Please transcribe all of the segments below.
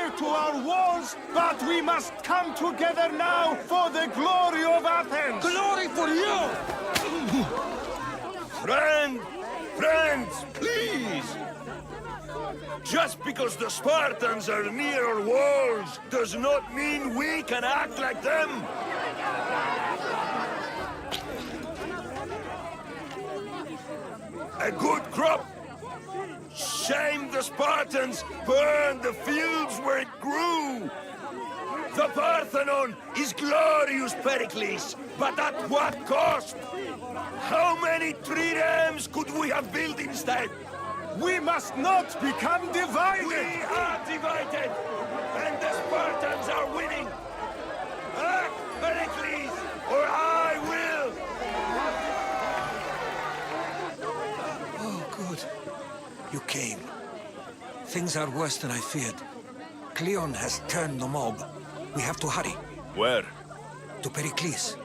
fight to our wars, but we must come together now for the glory of Athens! Glory for you! Friends, please! Just because the Spartans are near our walls does not mean we can act like them! A good crop! Shame the Spartans burned the fields where it grew! The Parthenon is glorious, Pericles, but at what cost? How many triremes could we have built instead? We must not become divided! We are divided, and the Spartans are winning! Act, Pericles, or I will! Oh, good. You came. Things are worse than I feared. Cleon has turned the mob. We have to hurry. Where? To Pericles.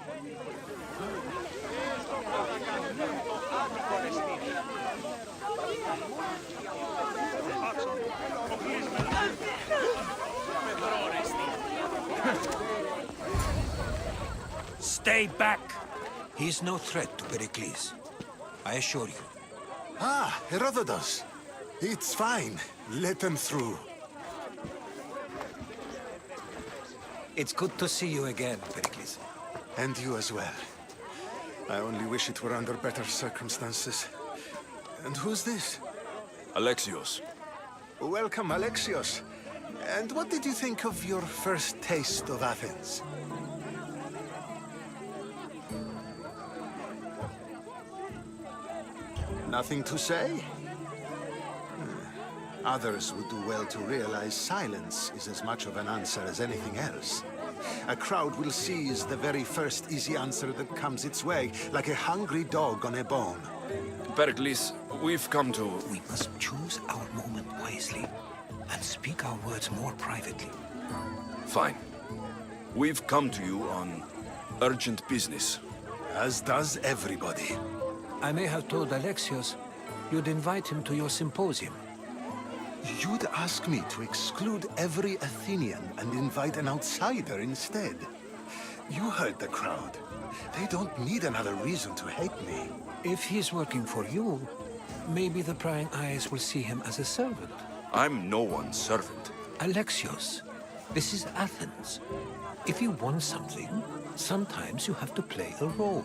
Stay back! He's no threat to Pericles. I assure you. Ah, Herodotus. It's fine. Let them through. It's good to see you again, Pericles. And you as well. I only wish it were under better circumstances. And who's this? Alexios. Welcome, Alexios. And what did you think of your first taste of Athens? Nothing to say? Others would do well to realize silence is as much of an answer as anything else. A crowd will seize the very first easy answer that comes its way, like a hungry dog on a bone. Pericles, we've come to... We must choose our moment wisely and speak our words more privately. Fine. We've come to you on urgent business. As does everybody. I may have told Alexios you'd invite him to your symposium. You'd ask me to exclude every Athenian and invite an outsider instead. You heard the crowd. They don't need another reason to hate me. If he's working for you, maybe the prying eyes will see him as a servant. I'm no one's servant. Alexios, this is Athens. If you want something, sometimes you have to play a role.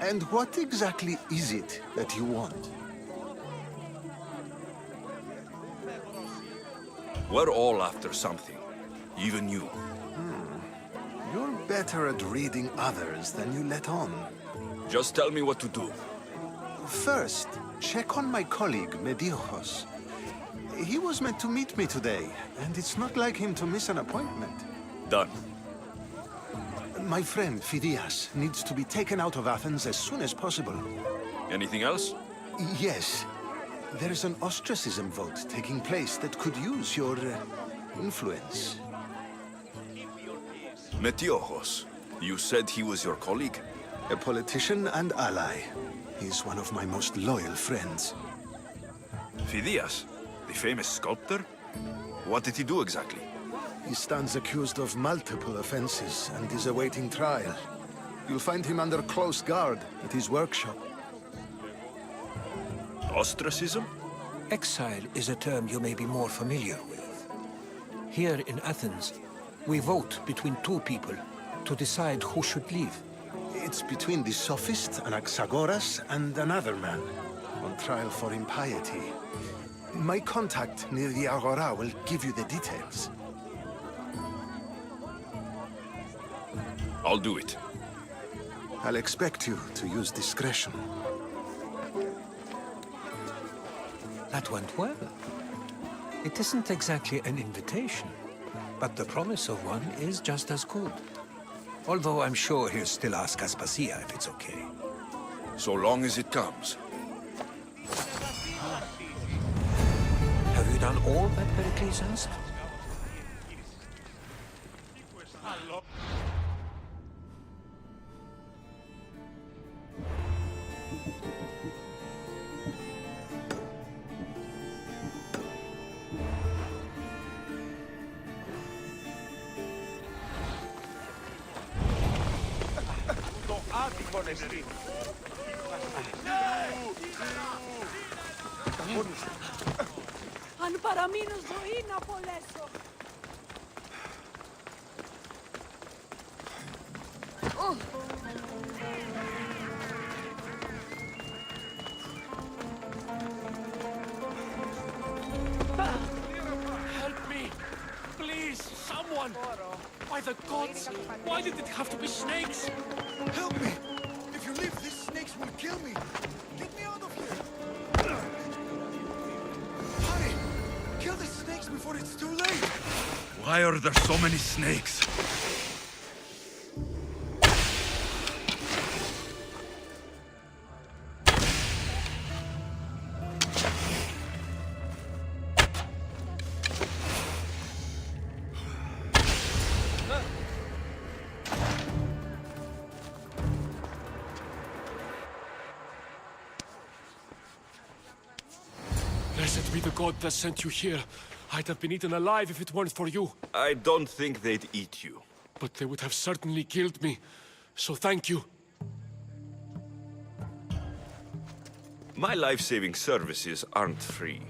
And what exactly is it that you want? We're all after something. Even you. You're better at reading others than you let on. Just tell me what to do. First, check on my colleague, Mediochos. He was meant to meet me today, and it's not like him to miss an appointment. Done. My friend, Phidias, needs to be taken out of Athens as soon as possible. Anything else? Yes. There's an ostracism vote taking place that could use your influence. Metiochos. You said he was your colleague? A politician and ally. He's one of my most loyal friends. Phidias, the famous sculptor? What did he do exactly? He stands accused of multiple offenses and is awaiting trial. You'll find him under close guard at his workshop. Ostracism? Exile is a term you may be more familiar with. Here in Athens, we vote between two people to decide who should leave. It's between the sophist Anaxagoras and another man, on trial for impiety. My contact near the Agora will give you the details. I'll do it. I'll expect you to use discretion. That went well. It isn't exactly an invitation, but the promise of one is just as good. Although I'm sure he'll still ask Aspasia if it's okay. So long as it comes. Have you done all that Pericles asked? Αν παραμείνω ζωή να απολέσω. Help me! Please, someone! By the gods, why did it have to be snakes? Help me! If you leave, these snakes will kill me! Get me out of here! Hurry! Kill the snakes before it's too late! Why are there so many snakes? Blessed be the god that sent you here. I'd have been eaten alive if it weren't for you. I don't think they'd eat you. But they would have certainly killed me. So thank you. My life-saving services aren't free.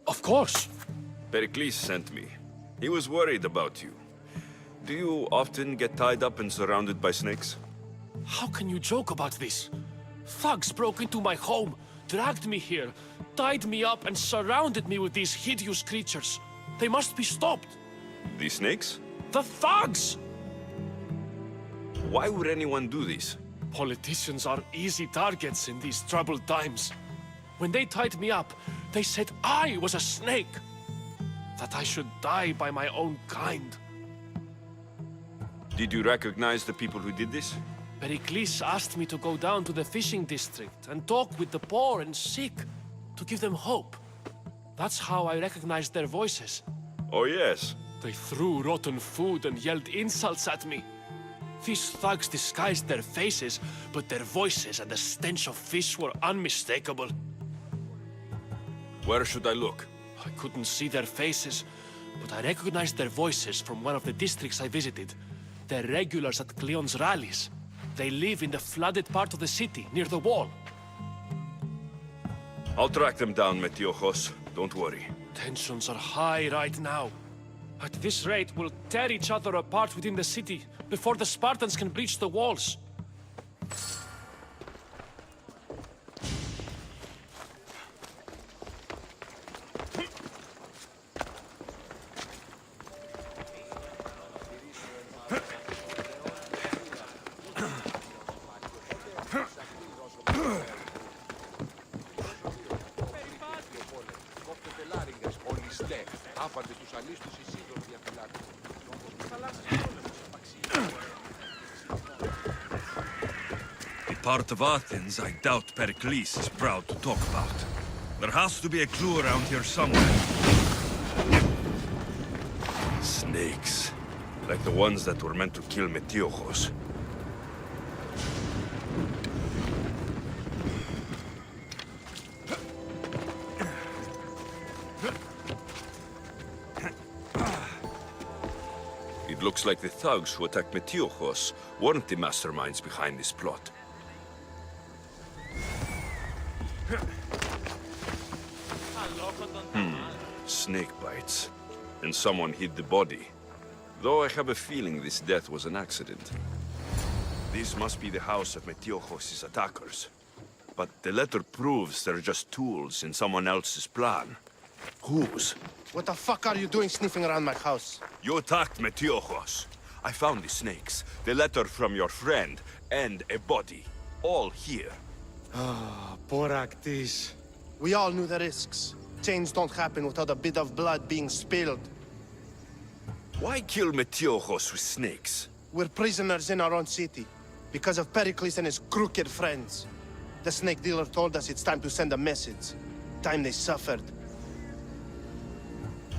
Of course. Pericles sent me. He was worried about you. Do you often get tied up and surrounded by snakes? How can you joke about this? Thugs broke into my home, dragged me here, tied me up and surrounded me with these hideous creatures. They must be stopped. These snakes? The thugs! Why would anyone do this? Politicians are easy targets in these troubled times. When they tied me up, they said I was a snake. That I should die by my own kind. Did you recognize the people who did this? Pericles asked me to go down to the fishing district and talk with the poor and sick, to give them hope. That's how I recognized their voices. Oh yes. They threw rotten food and yelled insults at me. These thugs disguised their faces, but their voices and the stench of fish were unmistakable. Where should I look? I couldn't see their faces, but I recognized their voices from one of the districts I visited. They're regulars at Cleon's rallies. They live in the flooded part of the city, near the wall. I'll track them down, Metiochos. Don't worry. Tensions are high right now. At this rate, we'll tear each other apart within the city before the Spartans can breach the walls. The part of Athens I doubt Pericles is proud to talk about. There has to be a clue around here somewhere. Snakes. Like the ones that were meant to kill Metiochos. It looks like the thugs who attacked Metiochos weren't the masterminds behind this plot. Snake bites. And someone hid the body. Though I have a feeling this death was an accident. This must be the house of Metiochos' attackers. But the letter proves they're just tools in someone else's plan. Whose? What the fuck are you doing sniffing around my house? You attacked Metiochos. I found the snakes, the letter from your friend, and a body. All here. Boraktis. We all knew the risks. Change don't happen without a bit of blood being spilled. Why kill Metiochos with snakes? We're prisoners in our own city. Because of Pericles and his crooked friends. The snake dealer told us it's time to send a message. Time they suffered.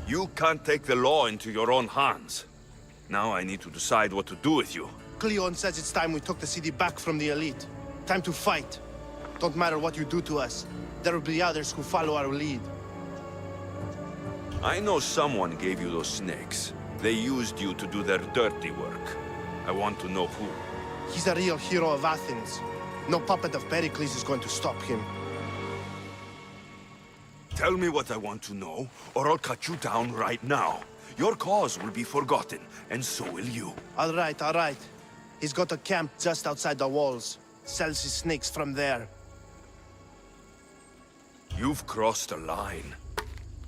You can't take the law into your own hands. Now I need to decide what to do with you. Cleon says it's time we took the city back from the elite. Time to fight. Don't matter what you do to us. There will be others who follow our lead. I know someone gave you those snakes. They used you to do their dirty work. I want to know who. He's a real hero of Athens. No puppet of Pericles is going to stop him. Tell me what I want to know, or I'll cut you down right now. Your cause will be forgotten, and so will you. All right, all right. He's got a camp just outside the walls. Sells his snakes from there. You've crossed a line.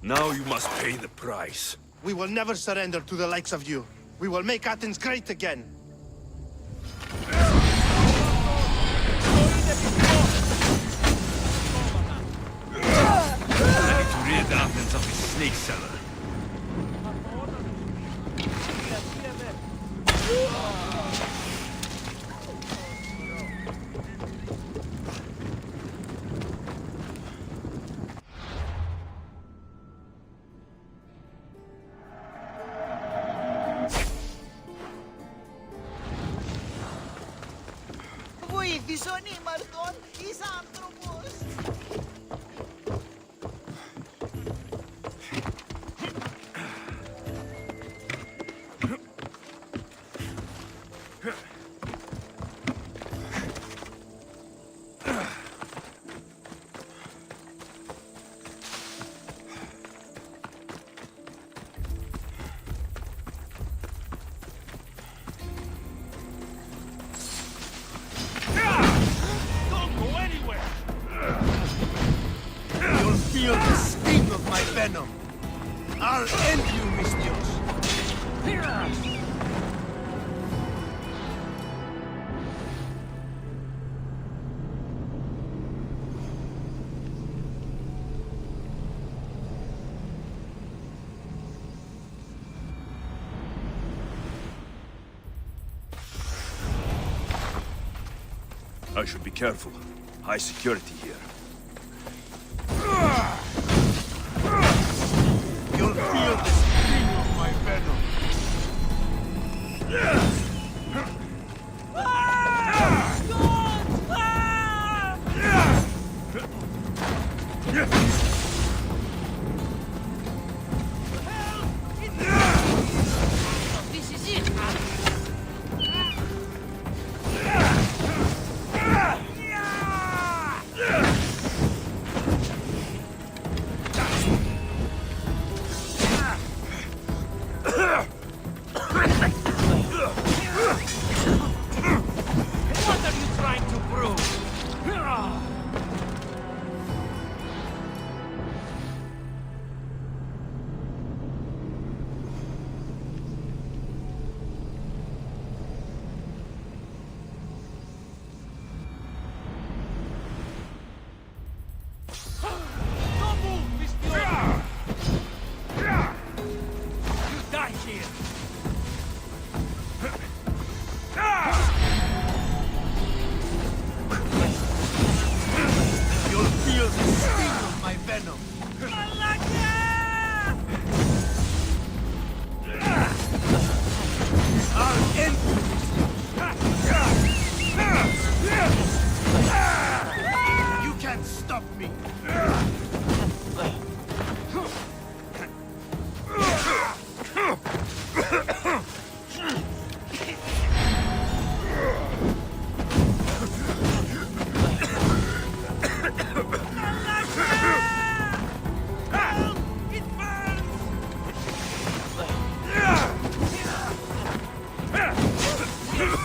Now you must pay the price. We will never surrender to the likes of you. We will make Athens great again. Ready to rid Athens of his snake seller. Βοήθησον ήμαρτον εις άνθρωπος. Feel the sting of my venom. I'll end you, Mystios. I should be careful. High security here. You'll feel the sting of my venom. This is it. What are you trying to prove? Don't move, Mr. You die here. You'll feel the sting of my venom. I'll end you, Mystios. You can't stop me.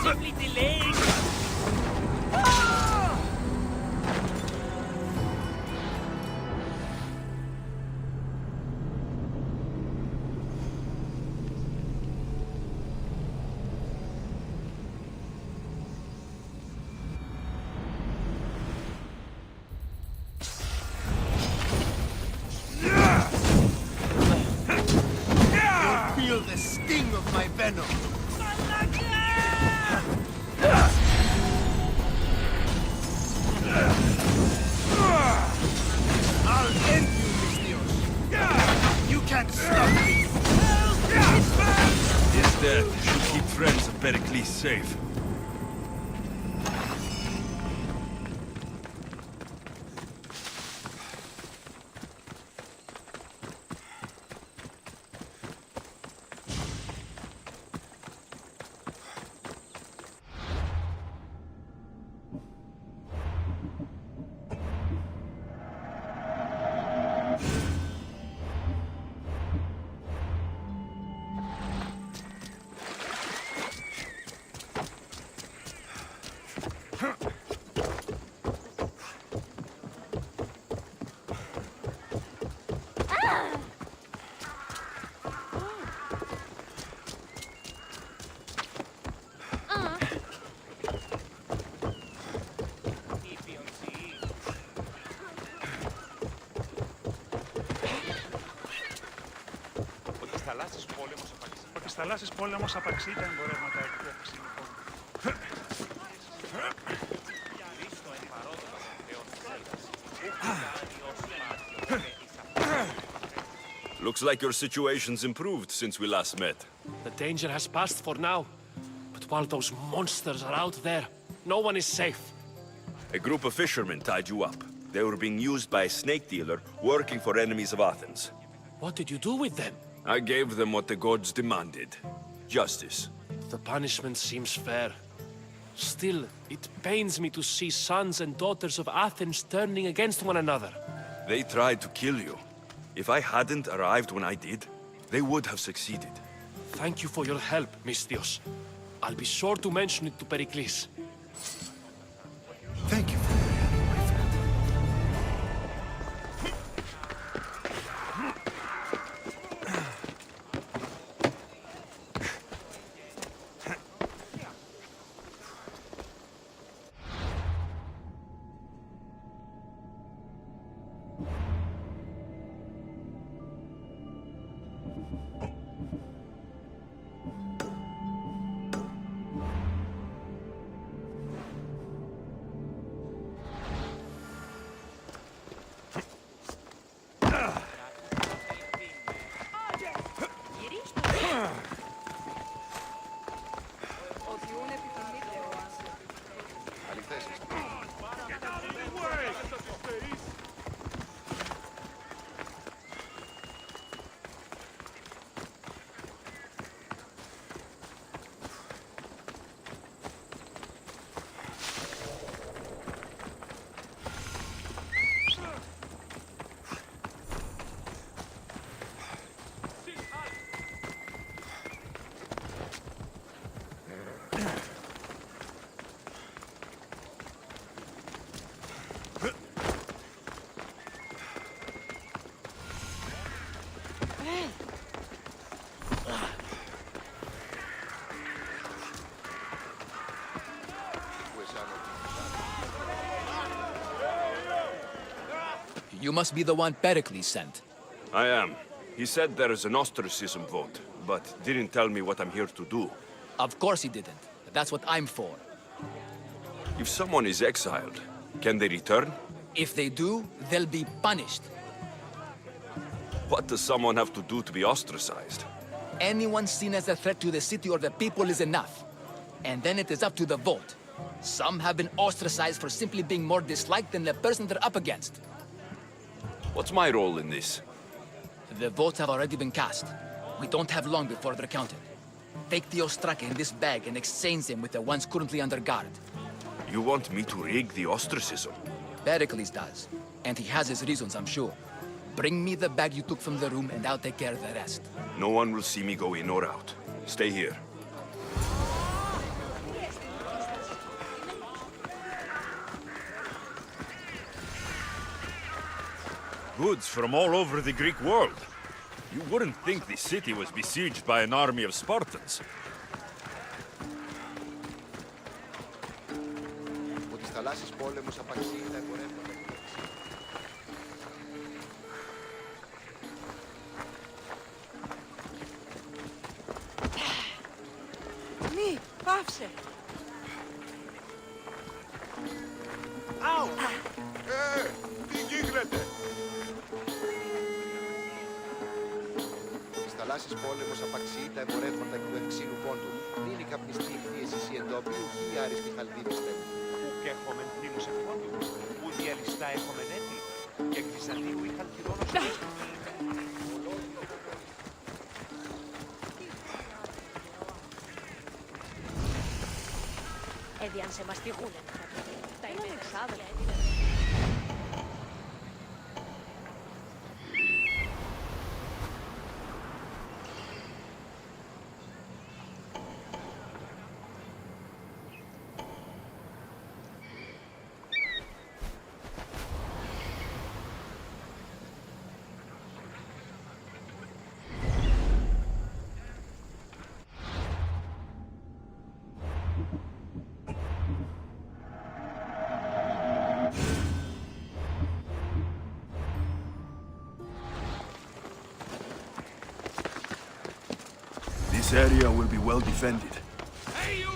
Simply delaying. You'll feel the sting of my venom. I'll end you, Mystios. You can't stop me. His death should keep friends of Pericles safe. της θαλάσσης πόλεμος απαξεί τα εμπορεύματα του Ευθυσίου πόντου. Looks like your situation's improved since we last met. The danger has passed for now. But while those monsters are out there, no one is safe. A group of fishermen tied you up. They were being used by a snake dealer working for enemies of Athens. What did you do with them? I gave them what the gods demanded. Justice. The punishment seems fair. Still, it pains me to see sons and daughters of Athens turning against one another. They tried to kill you. If I hadn't arrived when I did, they would have succeeded. Thank you for your help, Misthios. I'll be sure to mention it to Pericles. Thank you for your help, my friend. You must be the one Pericles sent. I am. He said there is an ostracism vote, but didn't tell me what I'm here to do. Of course he didn't. That's what I'm for. If someone is exiled, can they return? If they do, they'll be punished. What does someone have to do to be ostracized? Anyone seen as a threat to the city or the people is enough. And then it is up to the vote. Some have been ostracized for simply being more disliked than the person they're up against. What's my role in this? The votes have already been cast. We don't have long before they're counted. Take the ostraka in this bag and exchange them with the ones currently under guard. You want me to rig the ostracism? Pericles does. And he has his reasons, I'm sure. Bring me the bag you took from the room and I'll take care of the rest. No one will see me go in or out. Stay here. Goods from all over the Greek world. You wouldn't think the city was besieged by an army of Spartans. Μη, πάυσε. Άου! Τι γίνεται! Στις θαλάσσιες πόλεμος απαξιεί τα εμπορεύματα του Ευξήνου πόντου. Νίνη καπνιστή εκθίεση η εντόπιου χιλιάρις και χαλδίνες τέμου. Ουκ έχομεν θύμους εκπόντου, ου διαλυστά έχομεν έτη, και εκδυσαλίου είχαν χειρόνος έσου. Έδιαν σε μαστιγούνε. Τα είναι εξάδελα. This area will be well defended. Hey, you!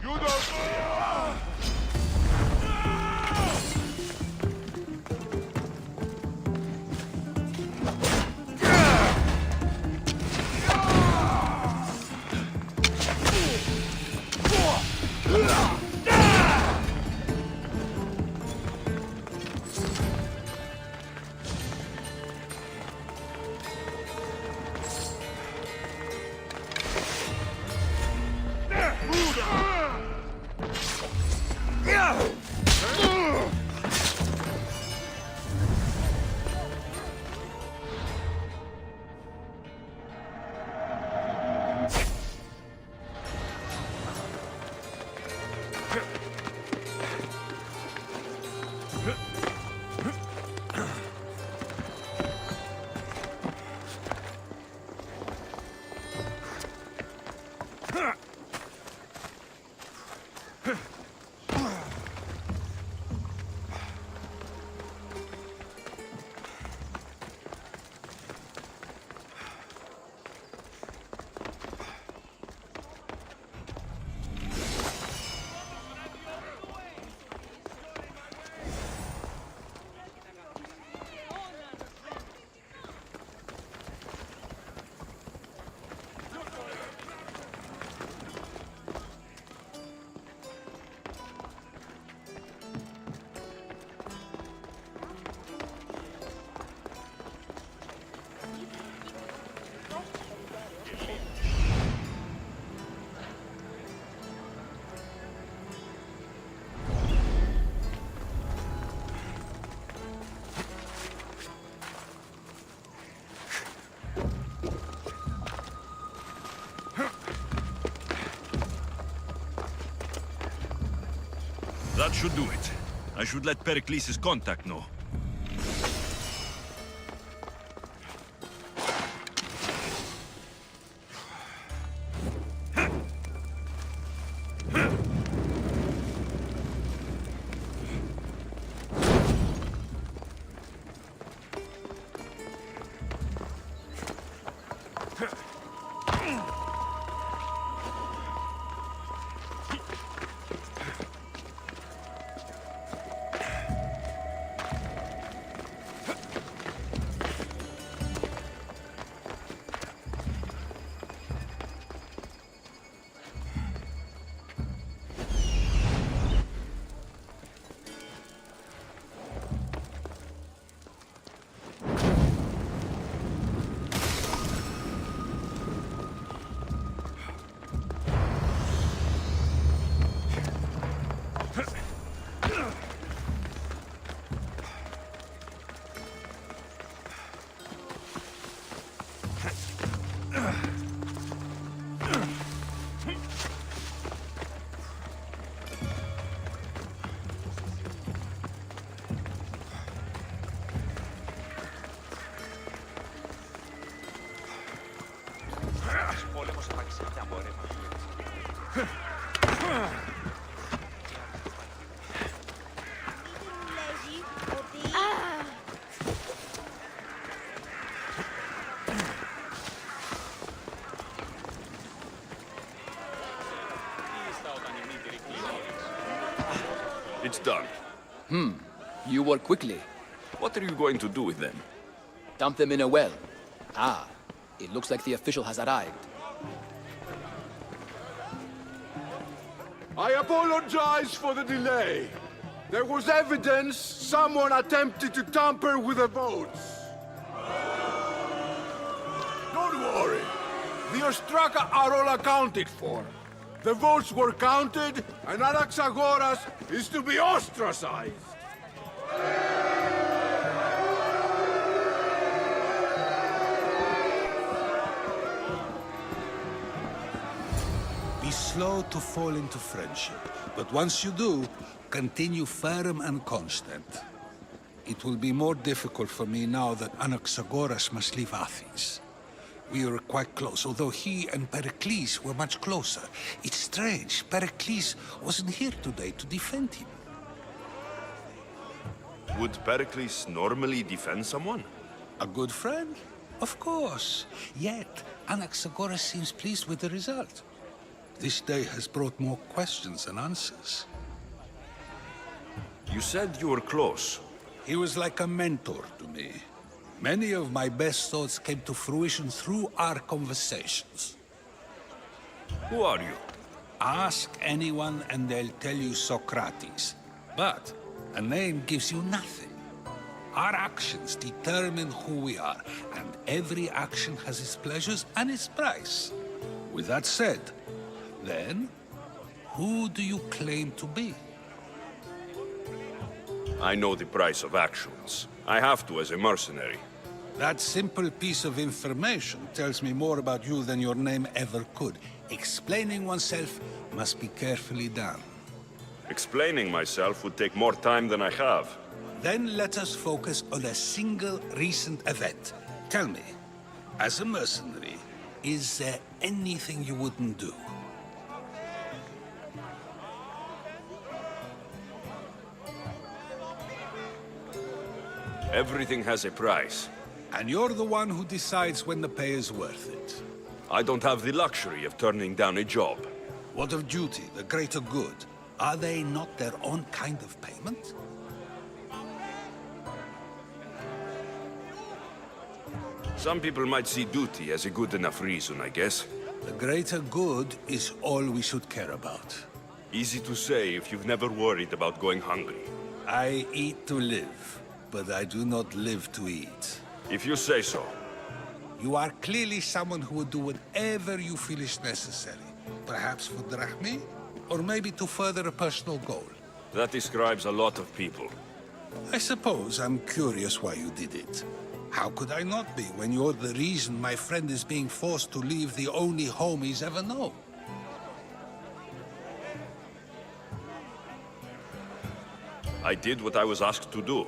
You don't... That should do it. I should let Pericles' contact know. It's done. You work quickly. What are you going to do with them? Dump them in a well. Ah, it looks like the official has arrived. I apologize for the delay. There was evidence someone attempted to tamper with the votes. Don't worry. The Ostraka are all accounted for. The votes were counted, and Anaxagoras is to be ostracized. Be slow to fall into friendship, but once you do, continue firm and constant. It will be more difficult for me now that Anaxagoras must leave Athens. We were quite close, although he and Pericles were much closer. It's strange, Pericles wasn't here today to defend him. Would Pericles normally defend someone? A good friend? Of course. Yet, Anaxagoras seems pleased with the result. This day has brought more questions than answers. You said you were close. He was like a mentor to me. Many of my best thoughts came to fruition through our conversations. Who are you? Ask anyone and they'll tell you Socrates. But a name gives you nothing. Our actions determine who we are, and every action has its pleasures and its price. With that said, then, who do you claim to be? I know the price of actions. I have to as a mercenary. That simple piece of information tells me more about you than your name ever could. Explaining oneself must be carefully done. Explaining myself would take more time than I have. Then let us focus on a single recent event. Tell me, as a mercenary, is there anything you wouldn't do? Everything has a price. And you're the one who decides when the pay is worth it. I don't have the luxury of turning down a job. What of duty, the greater good? Are they not their own kind of payment? Some people might see duty as a good enough reason, I guess. The greater good is all we should care about. Easy to say if you've never worried about going hungry. I eat to live, but I do not live to eat. If you say so. You are clearly someone who would do whatever you feel is necessary. Perhaps for drachmi, or maybe to further a personal goal. That describes a lot of people. I suppose I'm curious why you did it. How could I not be when you're the reason my friend is being forced to leave the only home he's ever known? I did what I was asked to do.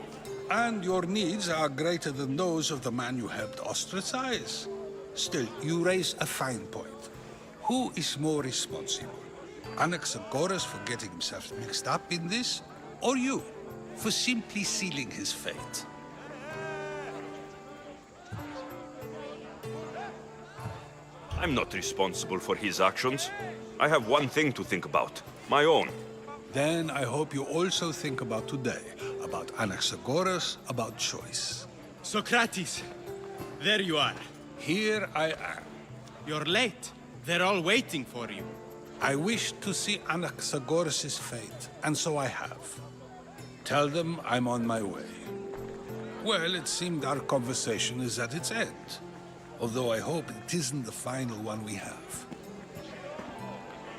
And your needs are greater than those of the man you helped ostracize. Still, you raise a fine point. Who is more responsible? Anaxagoras for getting himself mixed up in this, or you, for simply sealing his fate? I'm not responsible for his actions. I have one thing to think about, my own. Then I hope you also think about today, about Anaxagoras, about choice. Socrates, there you are. Here I am. You're late. They're all waiting for you. I wish to see Anaxagoras' fate, and so I have. Tell them I'm on my way. Well, it seemed our conversation is at its end. Although I hope it isn't the final one we have.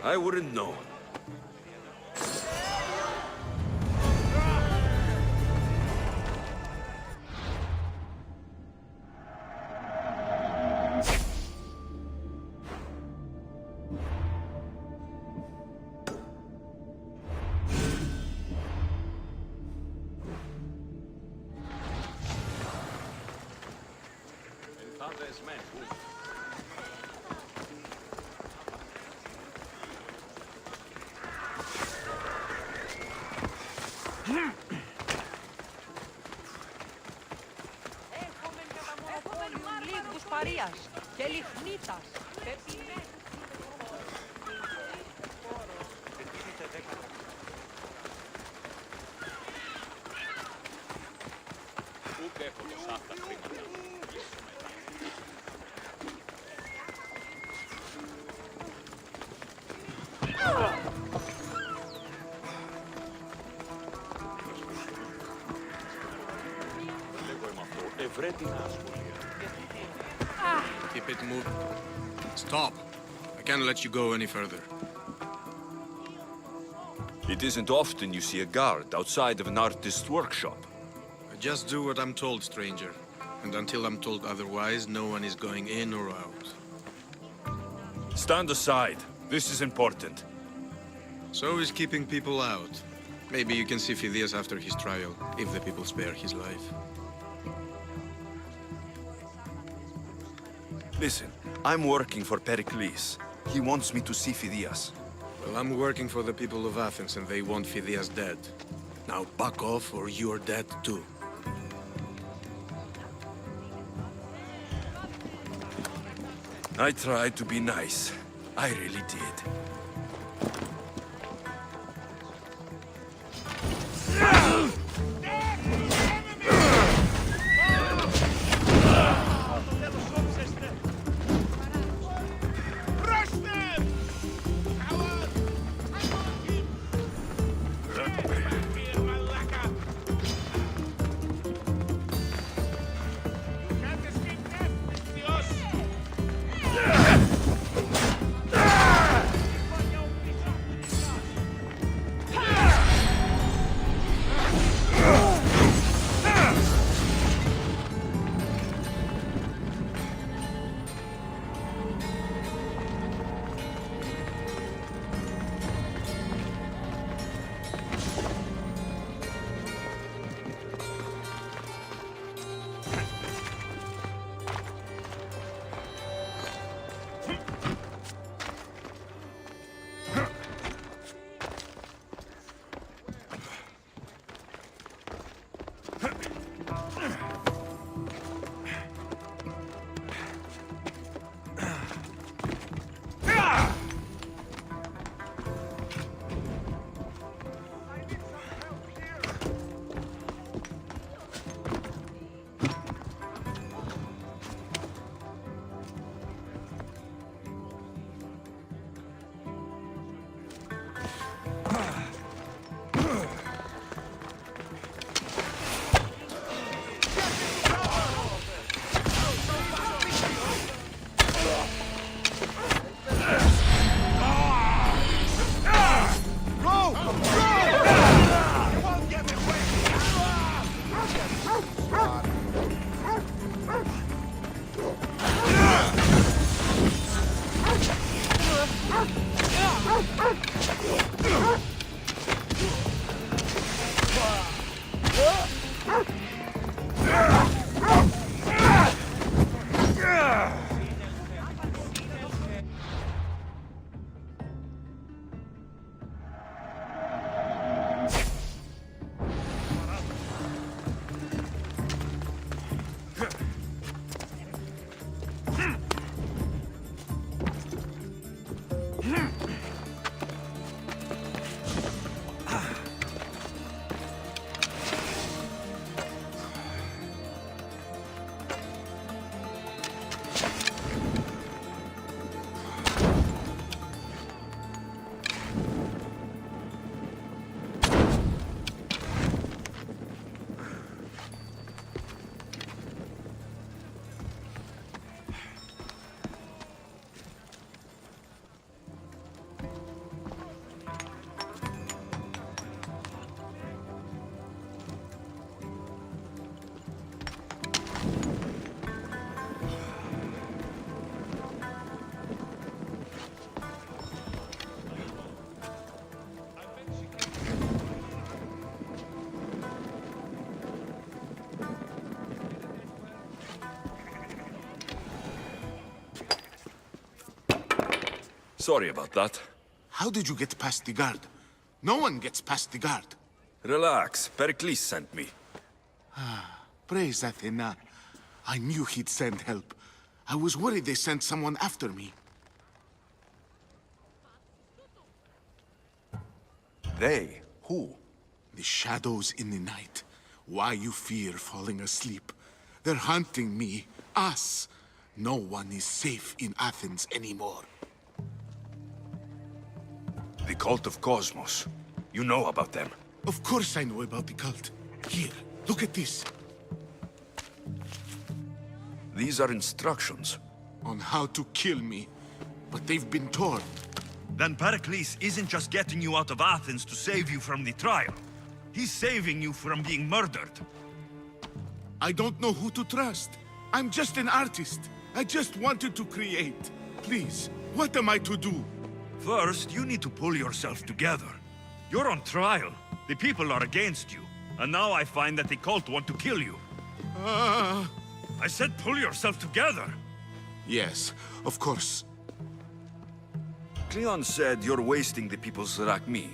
I wouldn't know. και λιχνίτας. Ούτε έχω τόσα αυτά χρήματα. Keep it moving. Stop. I can't let you go any further. It isn't often you see a guard outside of an artist's workshop. I just do what I'm told, stranger. And until I'm told otherwise, no one is going in or out. Stand aside. This is important. So is keeping people out. Maybe you can see Phidias after his trial, if the people spare his life. Listen, I'm working for Pericles. He wants me to see Phidias. Well, I'm working for the people of Athens, and they want Phidias dead. Now back off, or you're dead too. I tried to be nice. I really did. Sorry about that. How did you get past the guard? No one gets past the guard. Relax. Pericles sent me. Praise Athena. I knew he'd send help. I was worried they sent someone after me. They? Who? The shadows in the night. Why you fear falling asleep. They're hunting me. Us. No one is safe in Athens anymore. The cult of Cosmos. You know about them. Of course I know about the cult. Here, look at this. These are instructions. On how to kill me. But they've been torn. Then Pericles isn't just getting you out of Athens to save you from the trial. He's saving you from being murdered. I don't know who to trust. I'm just an artist. I just wanted to create. Please, what am I to do? First, you need to pull yourself together. You're on trial. The people are against you. And now I find that the cult want to kill you. I said pull yourself together. Yes, of course. Cleon said you're wasting the people's Zrakmi.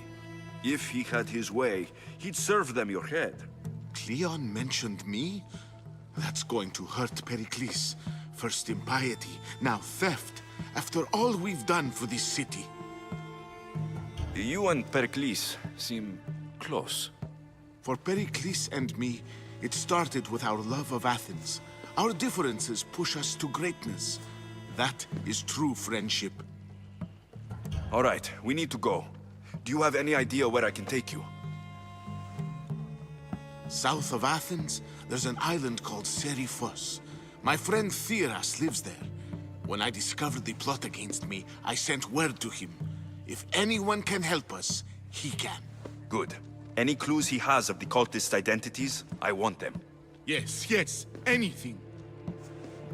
If he had his way, he'd serve them your head. Cleon mentioned me? That's going to hurt Pericles. First impiety, now theft. After all we've done for this city. You and Pericles seem close. For Pericles and me, it started with our love of Athens. Our differences push us to greatness. That is true friendship. All right, we need to go. Do you have any idea where I can take you? South of Athens, there's an island called Seriphos. My friend Theras lives there. When I discovered the plot against me, I sent word to him. If anyone can help us, he can. Good. Any clues he has of the cultists' identities, I want them. Yes, anything.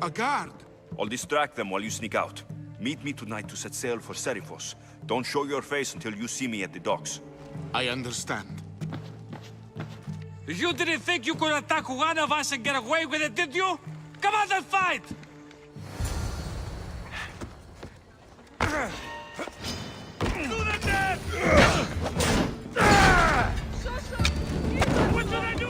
A guard. I'll distract them while you sneak out. Meet me tonight to set sail for Seriphos. Don't show your face until you see me at the docks. I understand. You didn't think you could attack one of us and get away with it, did you? Come on and fight! Do the death! What should I do?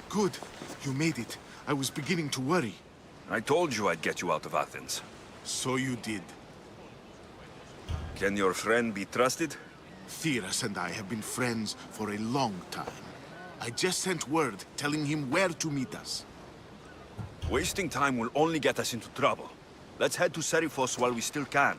Good. You made it. I was beginning to worry. I told you I'd get you out of Athens. So you did. Can your friend be trusted? Theras and I have been friends for a long time. I just sent word telling him where to meet us. Wasting time will only get us into trouble. Let's head to Seriphos while we still can.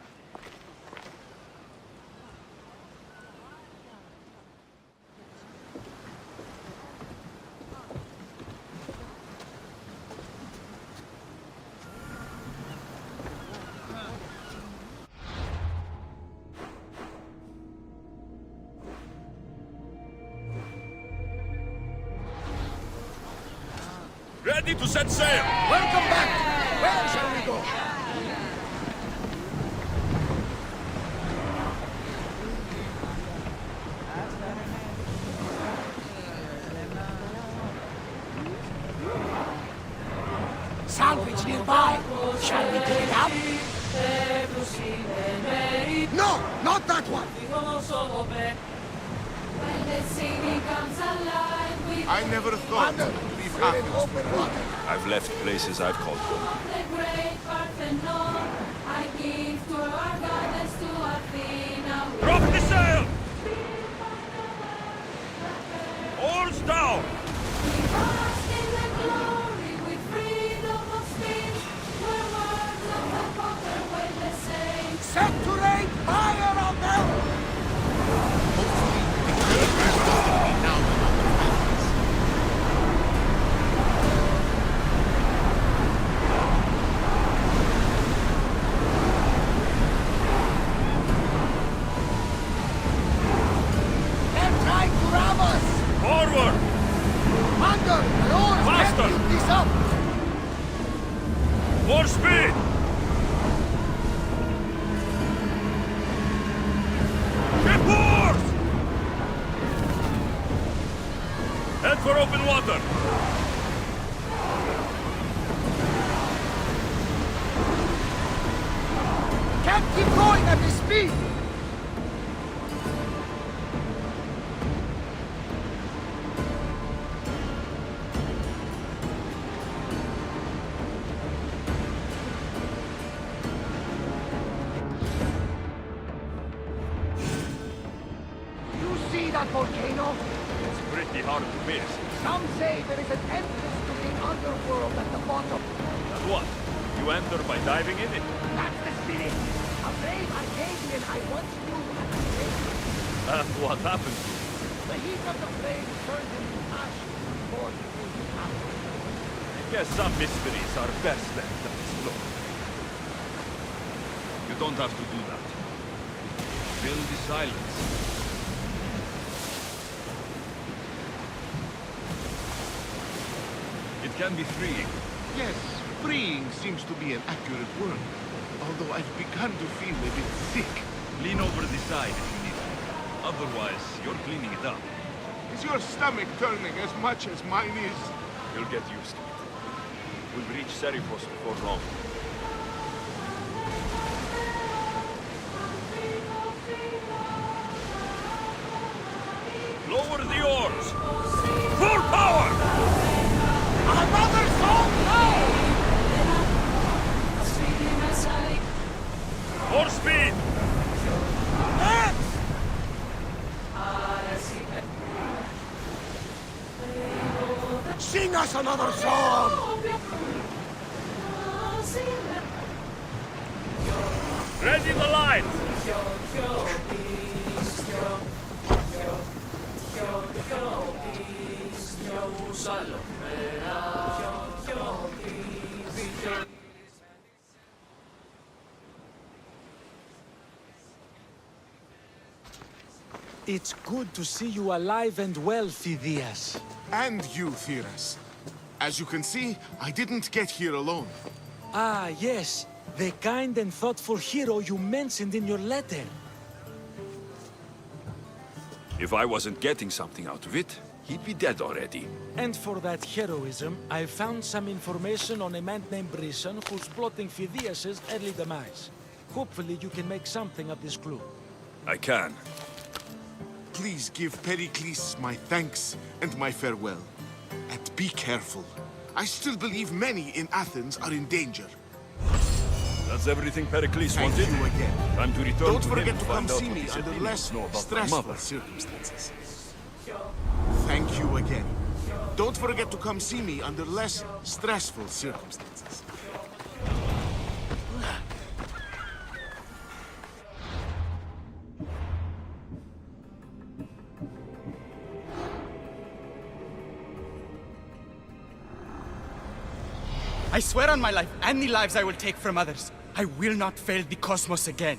Ready to set sail! Welcome back! Where shall we go? Salvage nearby. Shall we pick it up? No, not that one! I never thought to leave Athens. I've left places I've called home. Drop the sail! Oars down! Set to rain fire on them! They're trying to rob us! Forward! Under the oars! Faster! Can't keep this up! More speed! Ship oars! Head for open water! Can't keep going at this speed! that volcano? It's pretty hard to miss. Some say there is an entrance to the underworld at the bottom. And what? You enter by diving in it? That's the spirit. A brave Arcadian I once knew at the stake. And what happened to you? The heat of the flame turned him to ash before he came to power. I guess some mysteries are best left unexplored. You don't have to do that. Fill the silence. It can be freeing. Yes, freeing seems to be an accurate word. Although I've begun to feel a bit sick. Lean over the side if you need to. Otherwise, you're cleaning it up. Is your stomach turning as much as mine is? You'll get used to it. We'll reach Serifos before long. Lower the oars! Full power! Another song now! More speed! Sing us another song! Ready the line! It's good to see you alive and well, Phidias. And you, Theras. As you can see, I didn't get here alone. Ah, yes. The kind and thoughtful hero you mentioned in your letter. If I wasn't getting something out of it, he'd be dead already. And for that heroism, I found some information on a man named Brisson who's plotting Phidias' early demise. Hopefully you can make something of this clue. I can. Please give Pericles my thanks and my farewell. And be careful. I still believe many in Athens are in danger. That's everything Pericles Thank wanted. you again. Time to return Don't to forget him to and come find out see what me his under Athenians less know about my stressful mother. circumstances. Thank you again. Don't forget to come see me under less stressful circumstances. I swear on my life, and the lives I will take from others, I will not fail the cosmos again.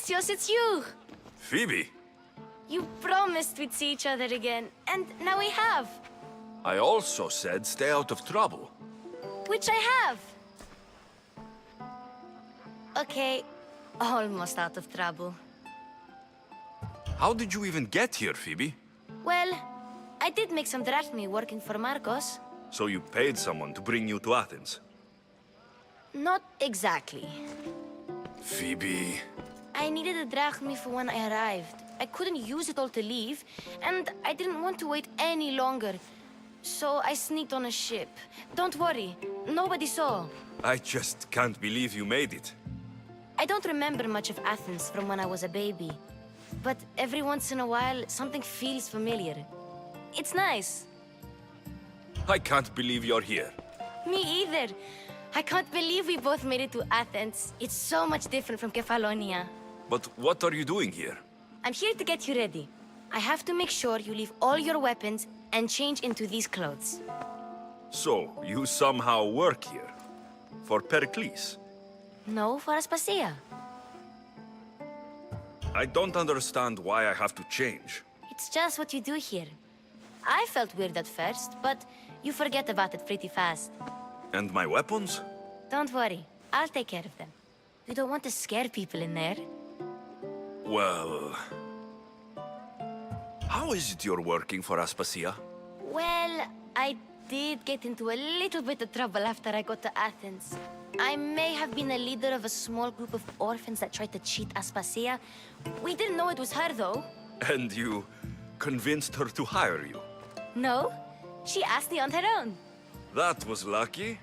Alexios, it's you! Phoebe, You promised we'd see each other again, and now we have. I also said stay out of trouble. Which I have. Okay, almost out of trouble. How did you even get here, Phoebe? Well, I did make some drachmae working for Marcos. So you paid someone to bring you to Athens? Not exactly. Phoebe... I needed a drachmae for when I arrived. I couldn't use it all to leave, and I didn't want to wait any longer. So I sneaked on a ship. Don't worry, nobody saw. I just can't believe you made it. I don't remember much of Athens from when I was a baby. But every once in a while, something feels familiar. It's nice. I can't believe you're here. Me either. I can't believe we both made it to Athens. It's so much different from Kefalonia. But what are you doing here? I'm here to get you ready. I have to make sure you leave all your weapons and change into these clothes. So, you somehow work here? For Pericles? No, for Aspasia. I don't understand why I have to change. It's just what you do here. I felt weird at first, but you forget about it pretty fast. And my weapons? Don't worry, I'll take care of them. You don't want to scare people in there. Well... How is it you're working for Aspasia? Well, I did get into a little bit of trouble after I got to Athens. I may have been a leader of a small group of orphans that tried to cheat Aspasia. We didn't know it was her, though. And you convinced her to hire you? No, she asked me on her own. That was lucky.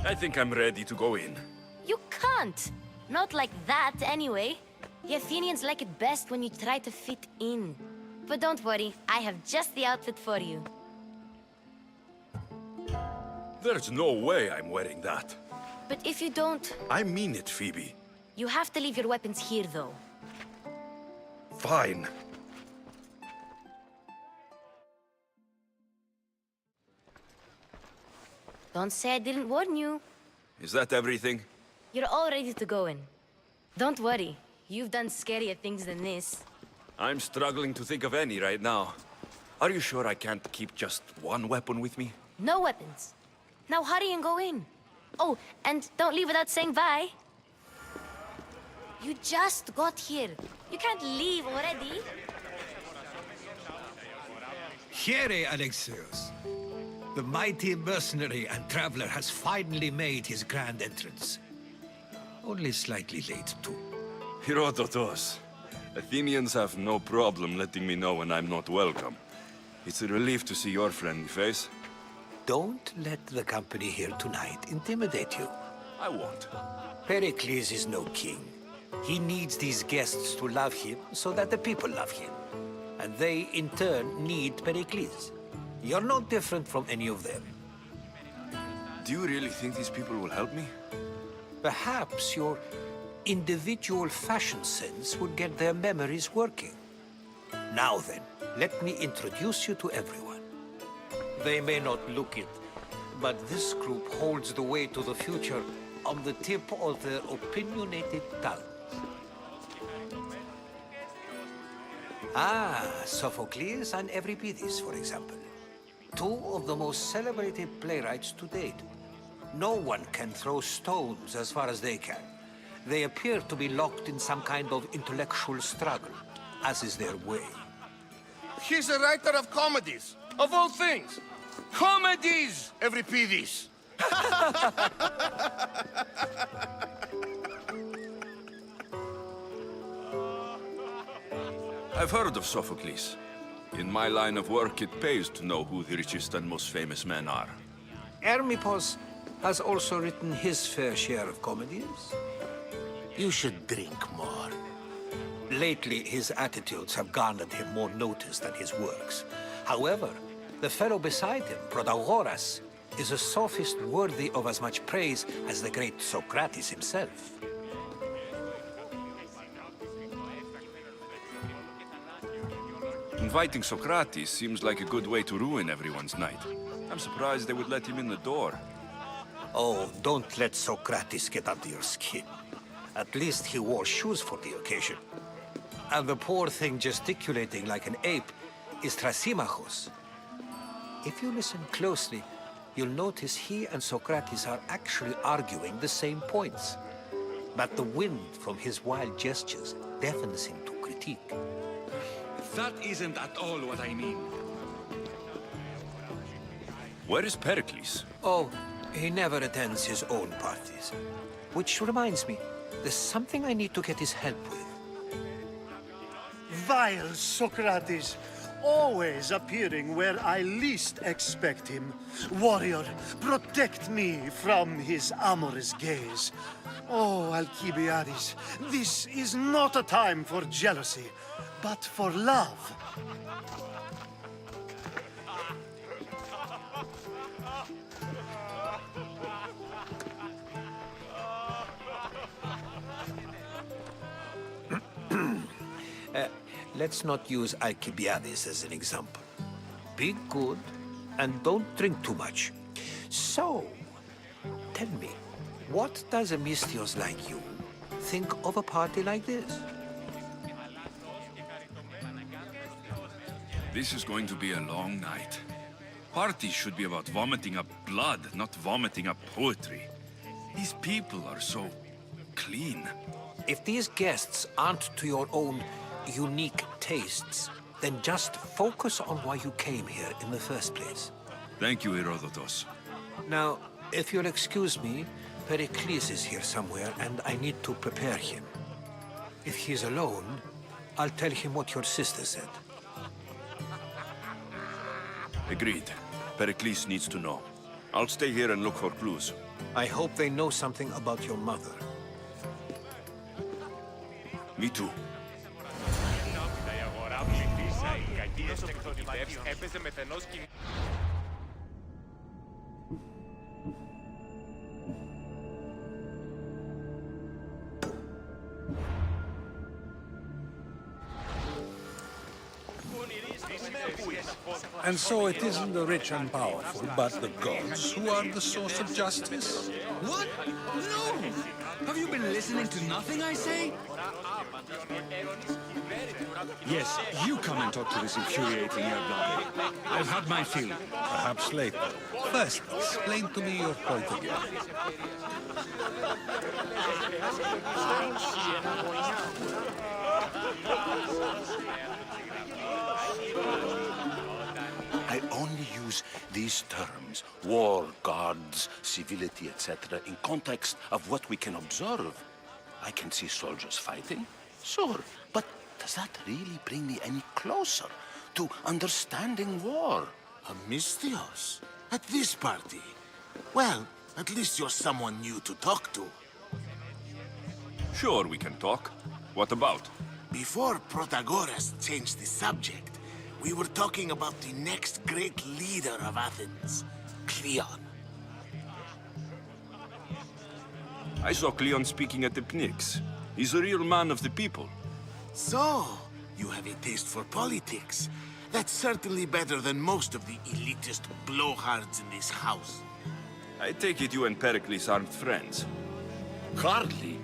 I think I'm ready to go in. You can't. Not like that, anyway. The Athenians like it best when you try to fit in. But don't worry, I have just the outfit for you. There's no way I'm wearing that. But if you don't... I mean it, Phoebe. You have to leave your weapons here, though. Fine. Don't say I didn't warn you. Is that everything? You're all ready to go in. Don't worry, you've done scarier things than this. I'm struggling to think of any right now. Are you sure I can't keep just one weapon with me? No weapons. Now hurry and go in. Oh, and don't leave without saying bye. You just got here. You can't leave already. Here, Alexios. The mighty mercenary and traveler has finally made his grand entrance. Only slightly late, too. Herodotus. Athenians have no problem letting me know when I'm not welcome. It's a relief to see your friendly face. Don't let the company here tonight intimidate you. I won't. Pericles is no king. He needs these guests to love him so that the people love him. And they, in turn, need Pericles. You're no different from any of them. Do you really think these people will help me? Perhaps your individual fashion sense would get their memories working. Now then, let me introduce you to everyone. They may not look it, but this group holds the way to the future on the tip of their opinionated tongues. Ah, Sophocles and Euripides, for example. Two of the most celebrated playwrights to date. No one can throw stones as far as they can. They appear to be locked in some kind of intellectual struggle, as is their way. He's a writer of comedies, of all things. Comedies, Euripides. I've heard of Sophocles. In my line of work, it pays to know who the richest and most famous men are. Hermippos has also written his fair share of comedies. You should drink more. Lately, his attitudes have garnered him more notice than his works. However, the fellow beside him, Protagoras, is a sophist worthy of as much praise as the great Socrates himself. Inviting Socrates seems like a good way to ruin everyone's night. I'm surprised they would let him in the door. Oh, don't let Socrates get under your skin. At least he wore shoes for the occasion. And the poor thing gesticulating like an ape is Thrasymachos. If you listen closely, you'll notice he and Socrates are actually arguing the same points. But the wind from his wild gestures deafens him to critique. That isn't at all what I mean. Where is Pericles? Oh, he never attends his own parties. Which reminds me, there's something I need to get his help with. Vile Socrates, always appearing where I least expect him. Warrior, protect me from his amorous gaze. Oh, Alcibiades, this is not a time for jealousy, but for love. Let's not use Alcibiades as an example. Be good and don't drink too much. So, tell me, what does a mystios like you think of a party like this? This is going to be a long night. Parties should be about vomiting up blood, not vomiting up poetry. These people are so clean. If these guests aren't to your own unique tastes, then just focus on why you came here in the first place. Thank you, Herodotus. Now, if you'll excuse me, Pericles is here somewhere, and I need to prepare him. If he's alone, I'll tell him what your sister said. Agreed. Pericles needs to know. I'll stay here and look for clues. I hope they know something about your mother. Me too. And so it isn't the rich and powerful, but the gods who are the source of justice? What? No! Have you been listening to nothing I say? Yes, you come and talk to this infuriating blood. I've had my fill. Perhaps later. First, explain to me your point again. I only use these terms, war, gods, civility, etc., in context of what we can observe. I can see soldiers fighting, sure, but does that really bring me any closer to understanding war? A mystios? At this party? Well, at least you're someone new to talk to. Sure, we can talk. What about? Before Protagoras changed the subject, we were talking about the next great leader of Athens, Cleon. I saw Cleon speaking at the Pnyx. He's a real man of the people. So, you have a taste for politics. That's certainly better than most of the elitist blowhards in this house. I take it you and Pericles aren't friends. Hardly.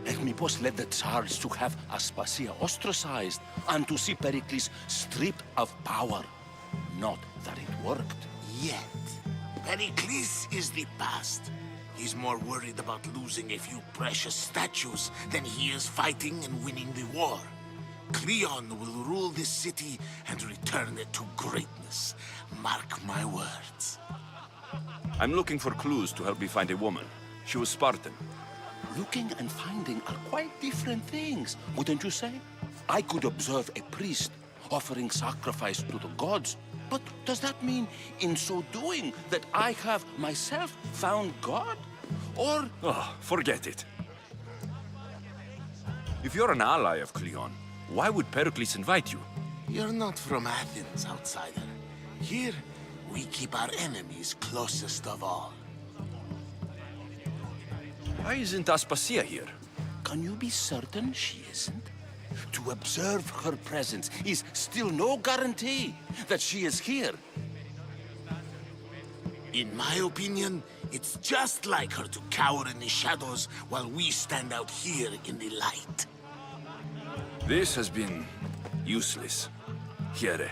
Hermippos led the Tsars to have Aspasia ostracized and to see Pericles stripped of power. Not that it worked. Yet. Pericles is the past. He's more worried about losing a few precious statues than he is fighting and winning the war. Cleon will rule this city and return it to greatness. Mark my words. I'm looking for clues to help me find a woman. She was Spartan. Looking and finding are quite different things, wouldn't you say? I could observe a priest offering sacrifice to the gods, but does that mean, in so doing, that I have myself found God? Or... Oh, forget it. If you're an ally of Cleon, why would Pericles invite you? You're not from Athens, outsider. Here, we keep our enemies closest of all. Why isn't Aspasia here? Can you be certain she isn't? To observe her presence is still no guarantee that she is here. In my opinion, It's just like her to cower in the shadows while we stand out here in the light. This has been useless. Here.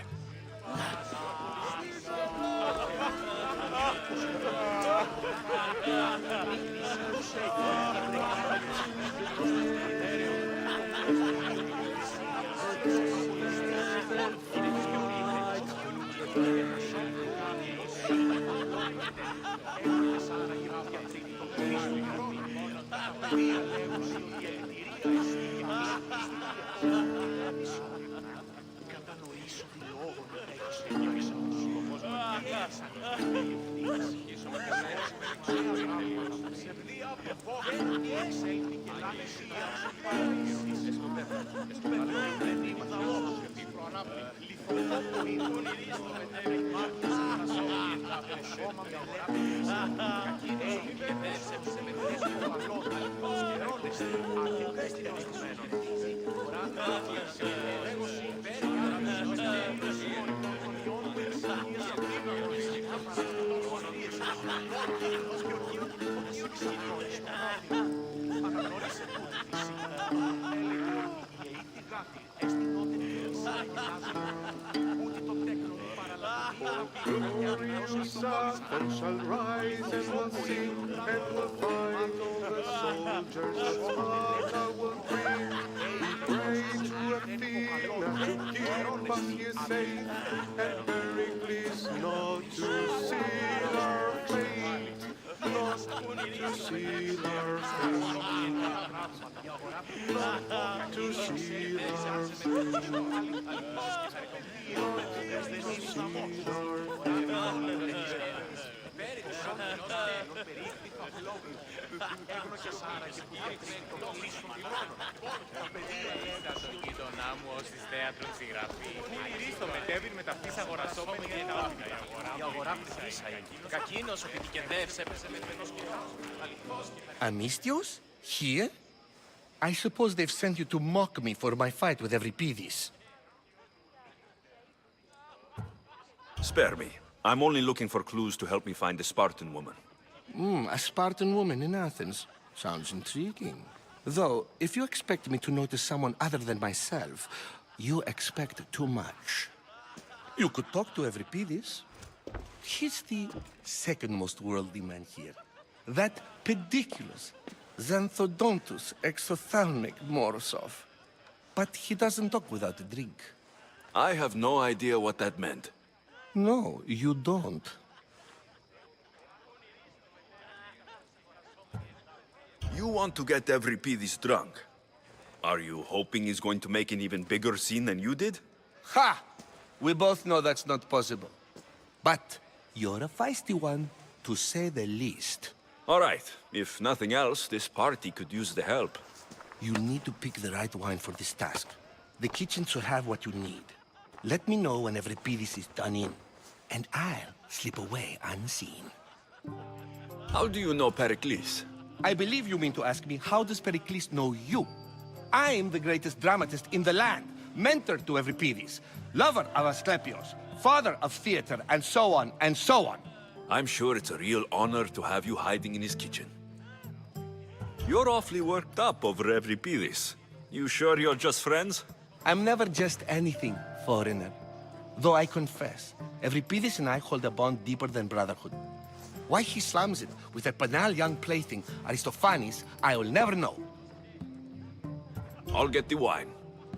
Glorious Athens shall rise and will sing and will fight all the soldiers that Sparta will bring. We pray to Athena to keep us here safe and Pericles not to seal our fate, not to seal our fate, not to seal our fate, not to seal our Amistios? Here? I suppose they've sent you to mock me for my fight with Euripides. Spare me. I'm only looking for clues to help me find the Spartan woman. A Spartan woman in Athens. Sounds intriguing. Though, if you expect me to notice someone other than myself, you expect too much. You could talk to Euripides. He's the second most worldly man here. That pediculous, xanthodontus, exophthalmic Morosov. But he doesn't talk without a drink. I have no idea what that meant. No, you don't. You want to get Euripides drunk. Are you hoping he's going to make an even bigger scene than you did? Ha! We both know that's not possible. But you're a feisty one, to say the least. All right. If nothing else, this party could use the help. You need to pick the right wine for this task. The kitchen should have what you need. Let me know when Euripides is done in, and I'll slip away unseen. How do you know Pericles? I believe you mean to ask me, how does Pericles know you? I'm the greatest dramatist in the land, mentor to Euripides, lover of Asclepios, father of theater, and so on, and so on. I'm sure it's a real honor to have you hiding in his kitchen. You're awfully worked up over Euripides. You sure you're just friends? I'm never just anything, foreigner. Though I confess, Euripides and I hold a bond deeper than brotherhood. Why he slams it with a banal young plaything, Aristophanes, I will never know. I'll get the wine.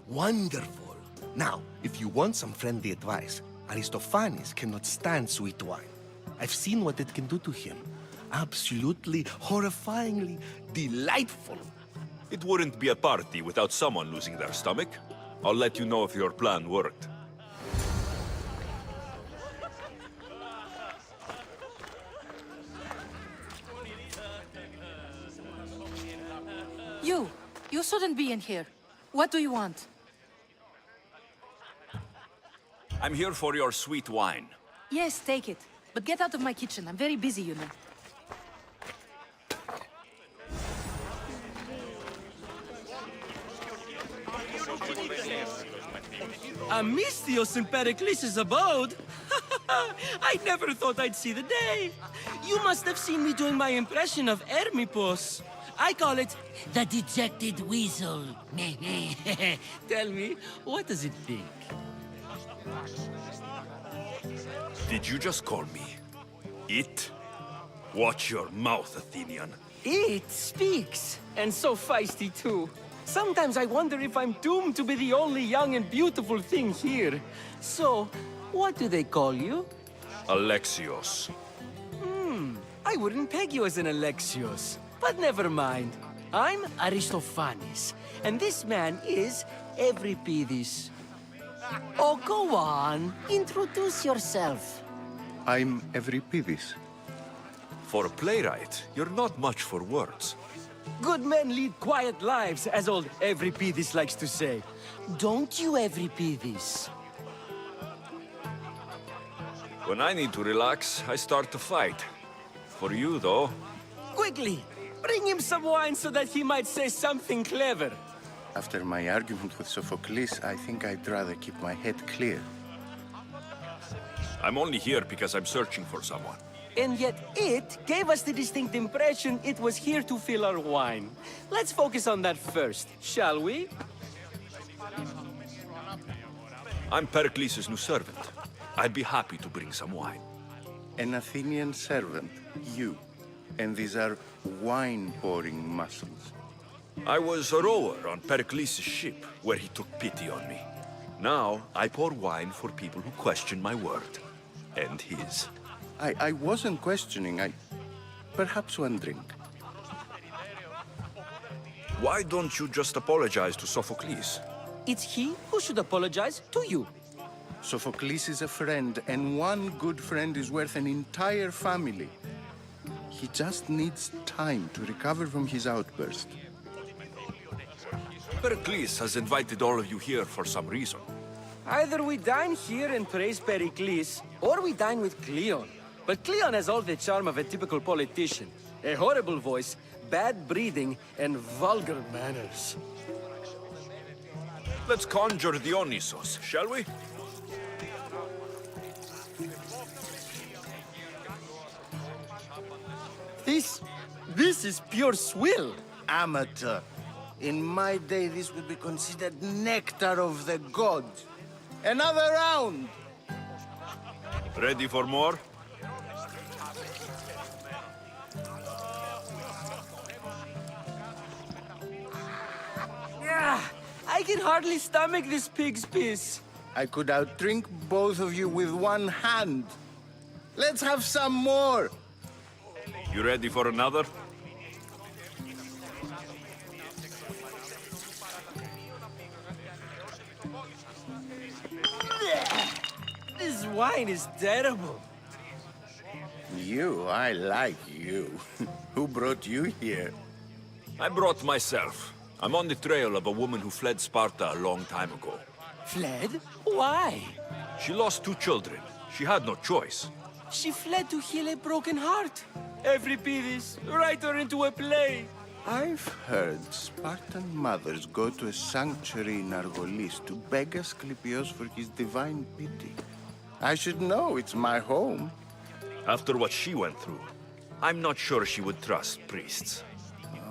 Wonderful. Now, if you want some friendly advice, Aristophanes cannot stand sweet wine. I've seen what it can do to him. Absolutely, horrifyingly delightful. It wouldn't be a party without someone losing their stomach. I'll let you know if your plan worked. You shouldn't be in here. What do you want? I'm here for your sweet wine. Yes, take it. But get out of my kitchen. I'm very busy, you know. Amistios in Pericles' abode? I never thought I'd see the day. You must have seen me doing my impression of Hermipos. I call it the dejected weasel. Tell me, what does it think? Did you just call me it? Watch your mouth, Athenian. It speaks, and so feisty too. Sometimes I wonder if I'm doomed to be the only young and beautiful thing here. So, what do they call you? Alexios. I wouldn't peg you as an Alexios. But never mind. I'm Aristophanes, and this man is Euripides. Oh, go on. Introduce yourself. I'm Euripides. For a playwright, you're not much for words. Good men lead quiet lives, as old Euripides likes to say. Don't you, Euripides? When I need to relax, I start to fight. For you, though... Quickly! Bring him some wine so that he might say something clever. After my argument with Sophocles, I think I'd rather keep my head clear. I'm only here because I'm searching for someone. And yet it gave us the distinct impression it was here to fill our wine. Let's focus on that first, shall we? I'm Pericles' new servant. I'd be happy to bring some wine. An Athenian servant, you. And these are wine-pouring muscles. I was a rower on Pericles' ship, where he took pity on me. Now, I pour wine for people who question my word. And his. I wasn't questioning, perhaps one drink. Why don't you just apologize to Sophocles? It's he who should apologize to you. Sophocles is a friend, and one good friend is worth an entire family. He just needs time to recover from his outburst. Pericles has invited all of you here for some reason. Either we dine here and praise Pericles, or we dine with Cleon. But Cleon has all the charm of a typical politician. A horrible voice, bad breeding, and vulgar manners. Let's conjure Dionysos, shall we? This is pure swill. Amateur. In my day, this would be considered nectar of the gods. Another round! Ready for more? I can hardly stomach this pig's piss. I could outdrink both of you with one hand. Let's have some more! You ready for another? This wine is terrible. I like you. Who brought you here? I brought myself. I'm on the trail of a woman who fled Sparta a long time ago. Fled? Why? She lost 2 children. She had no choice. She fled to heal a broken heart. Euripides, write her into a play. I've heard Spartan mothers go to a sanctuary in Argolis to beg Asclepios for his divine pity. I should know, it's my home. After what she went through, I'm not sure she would trust priests.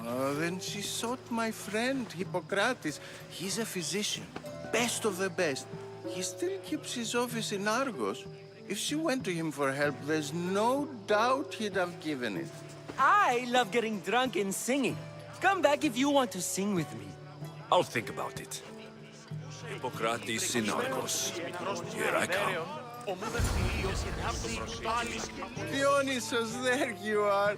Oh, then she sought my friend, Hippocrates. He's a physician, best of the best. He still keeps his office in Argos. If she went to him for help, there's no doubt he'd have given it. I love getting drunk and singing. Come back if you want to sing with me. I'll think about it. Hippocrates in Argos. Here I come. Dionysos, there you are.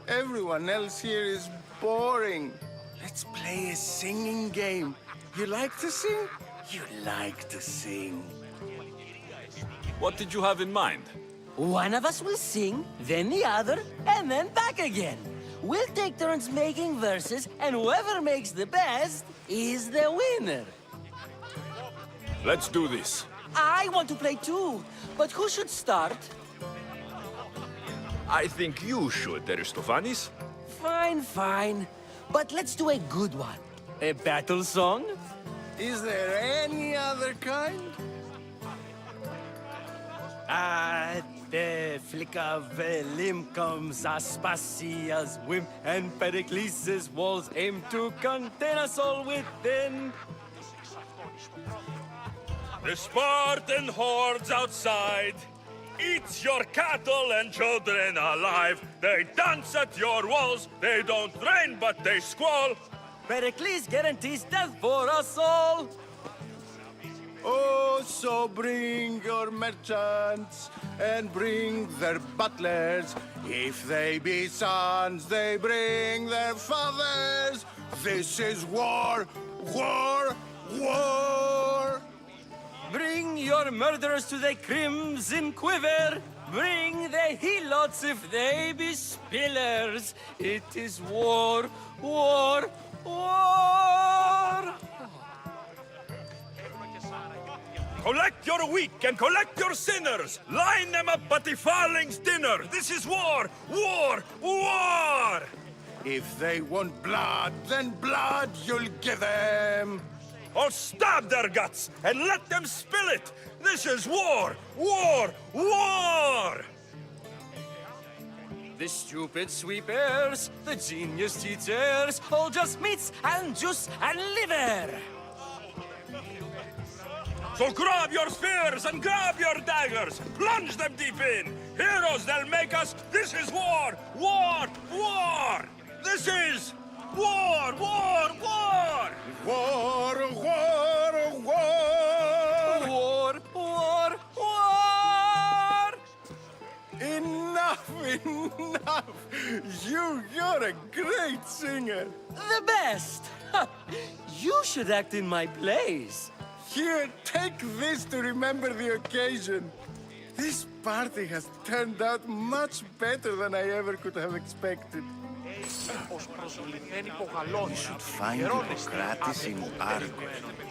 Everyone else here is boring. Let's play a singing game. You like to sing? You like to sing. What did you have in mind? One of us will sing, then the other, and then back again. We'll take turns making verses, and whoever makes the best is the winner. Let's do this. I want to play too, but who should start? I think you should, Aristophanes. Fine, fine. But let's do a good one. A battle song? Is there any other kind? At the flick of a limb comes Aspasia's whim, and Pericles' walls aim to contain us all within. The Spartan hordes outside eat your cattle and children alive. They dance at your walls. They don't rain, but they squall. Pericles guarantees death for us all. Oh, so bring your merchants and bring their butlers. If they be sons, they bring their fathers. This is war, war, war. Bring your murderers to the crimson quiver. Bring the helots if they be spillers. It is war, war, war. Collect your weak and collect your sinners. Line them up at the Farling's dinner. This is war, war, war. If they want blood, then blood you'll give them. Or stab their guts and let them spill it. This is war, war, war. The stupid sweepers, the genius teachers, all just meats and juice and liver. So grab your spears and grab your daggers. Plunge them deep in. Heroes they'll make us. This is war, war, war. This is war, war, war. War, war, war. War, war, war. Enough, enough. You're a great singer. The best. You should act in my plays. Here, take this to remember the occasion. This party has turned out much better than I ever could have expected. You should find Hippocrates in Argos.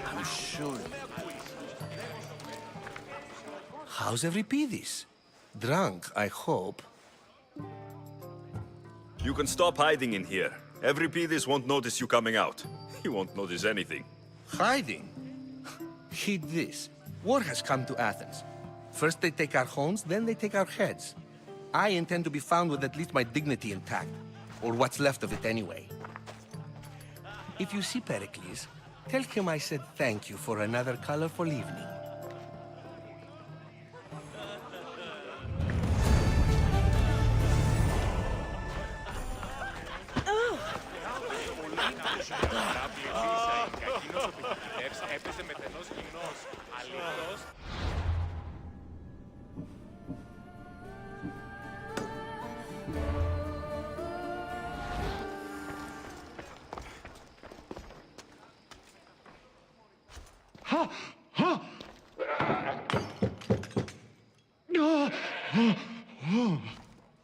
I'm sure. How's Euripides? Drunk, I hope. You can stop hiding in here. Euripides won't notice you coming out. He won't notice anything. Hiding? Heed this. War has come to Athens. First they take our homes, then they take our heads. I intend to be found with at least my dignity intact. Or what's left of it anyway. If you see Pericles, tell him I said thank you for another colorful evening.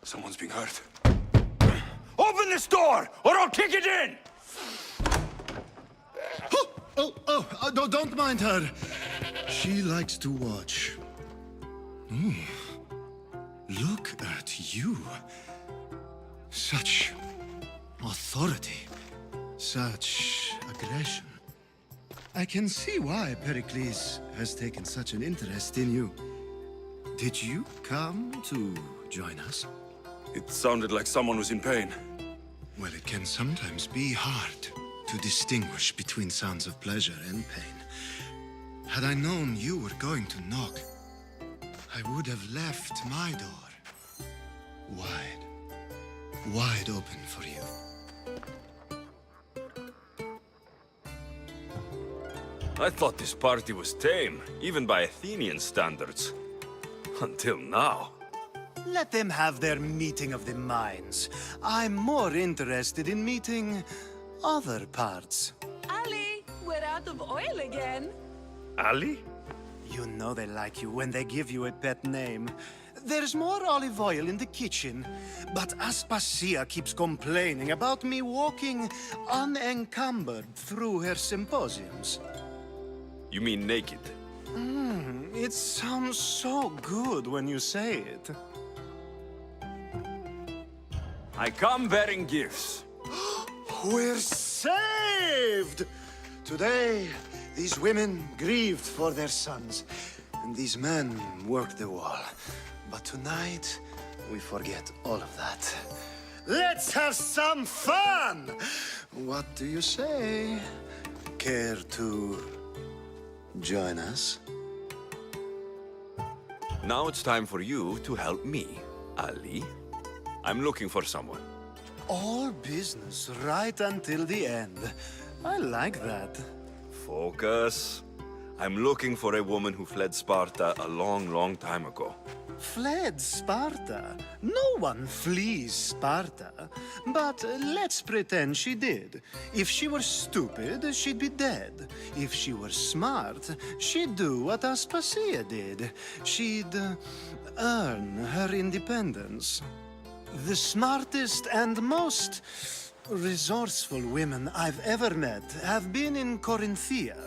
Someone's being hurt. Open this door, or I'll kick it in! Don't mind her. She likes to watch. Look at you. Such authority. Such aggression. I can see why Pericles has taken such an interest in you. Did you come to join us? It sounded like someone was in pain. Well, it can sometimes be hard to distinguish between sounds of pleasure and pain. Had I known you were going to knock, I would have left my door wide open for you. I thought this party was tame, even by Athenian standards. Until now. Let them have their meeting of the minds. I'm more interested in meeting other parts. Ali, we're out of oil again. Ali? You know they like you when they give you a pet name. There's more olive oil in the kitchen, but Aspasia keeps complaining about me walking unencumbered through her symposiums. You mean naked? It sounds so good when you say it. I come bearing gifts. We're saved! Today, these women grieved for their sons. and these men work the wall. But tonight, we forget all of that. Let's have some fun! What do you say? Care to join us? Now it's time for you to help me, Ali. I'm looking for someone. All business right until the end. I like that. Focus. I'm looking for a woman who fled Sparta a long, long time ago. Fled Sparta? No one flees Sparta. But let's pretend she did. If she were stupid, she'd be dead. If she were smart, she'd do what Aspasia did. She'd earn her independence. The smartest and most resourceful women I've ever met have been in Corinthia.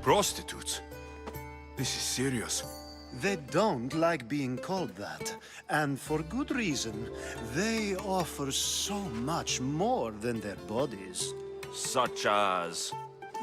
Prostitutes? This is serious. They don't like being called that, and for good reason. They offer so much more than their bodies. Such as?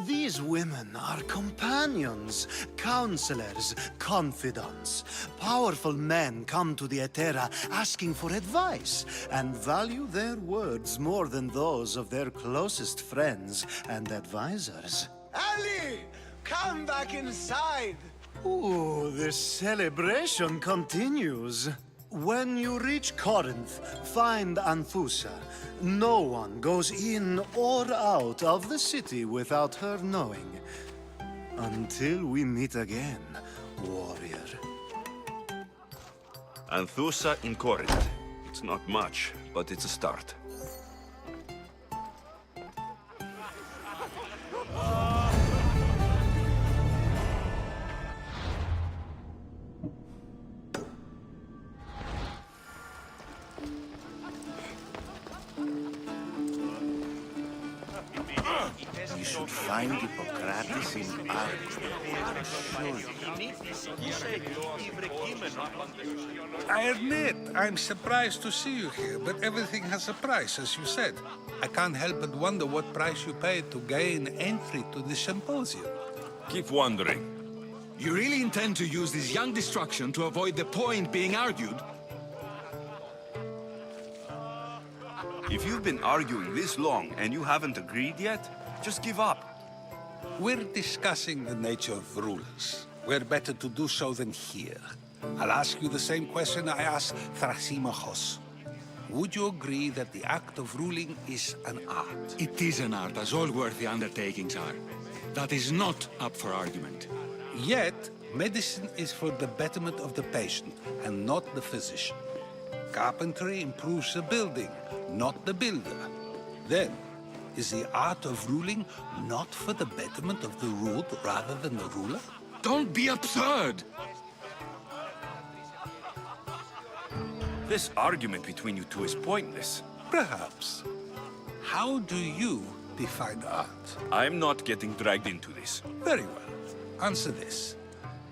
These women are companions, counselors, confidants. Powerful men come to the ALETHEIA asking for advice and value their words more than those of their closest friends and advisors. Ali! Come back inside! Ooh, the celebration continues. When you reach Corinth, find Anthusa. No one goes in or out of the city without her knowing. Until we meet again, warrior. Anthusa in Corinth. It's not much, but it's a start. You should find Hippocrates in Argos. I admit, I'm surprised to see you here, but everything has a price, as you said. I can't help but wonder what price you paid to gain entry to the symposium. Keep wondering. You really intend to use this young destruction to avoid the point being argued? If you've been arguing this long and you haven't agreed yet, just give up. We're discussing the nature of rulers. Where better to do so than here? I'll ask you the same question I asked Thrasymachos. Would you agree that the act of ruling is an art? It is an art, as all worthy undertakings are. That is not up for argument. Yet, medicine is for the betterment of the patient and not the physician. Carpentry improves the building, not the builder. Then, is the art of ruling not for the betterment of the ruled rather than the ruler? Don't be absurd! This argument between you two is pointless. Perhaps. How do you define art? I'm not getting dragged into this. Very well. Answer this.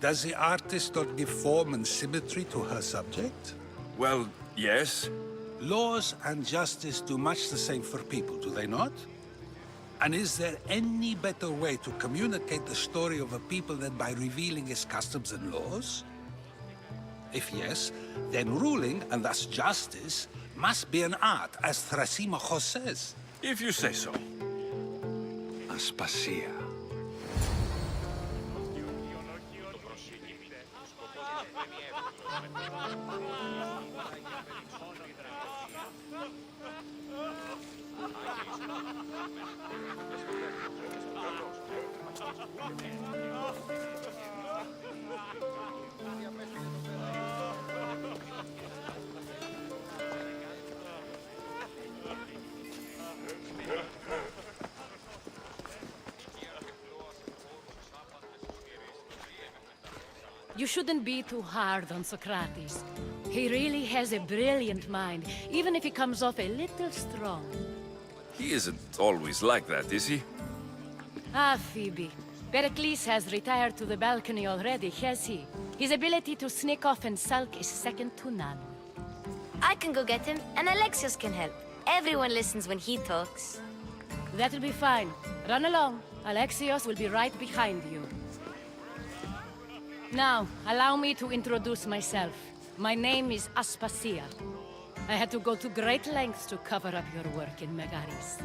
Does the artist not give form and symmetry to her subject? Well, yes. Laws and justice do much the same for people, do they not? And is there any better way to communicate the story of a people than by revealing its customs and laws? If yes, then ruling, and thus justice, must be an art, as Thrasymachos says. If you say so. Aspasia. You shouldn't be too hard on Socrates. He really has a brilliant mind, even if he comes off a little strong. He isn't always like that, is he? Ah, Phoebe. Pericles has retired to the balcony already, has he? His ability to sneak off and sulk is second to none. I can go get him, and Alexios can help. Everyone listens when he talks. That'll be fine. Run along. Alexios will be right behind you. Now, allow me to introduce myself. My name is Aspasia. I had to go to great lengths to cover up your work in Megaris.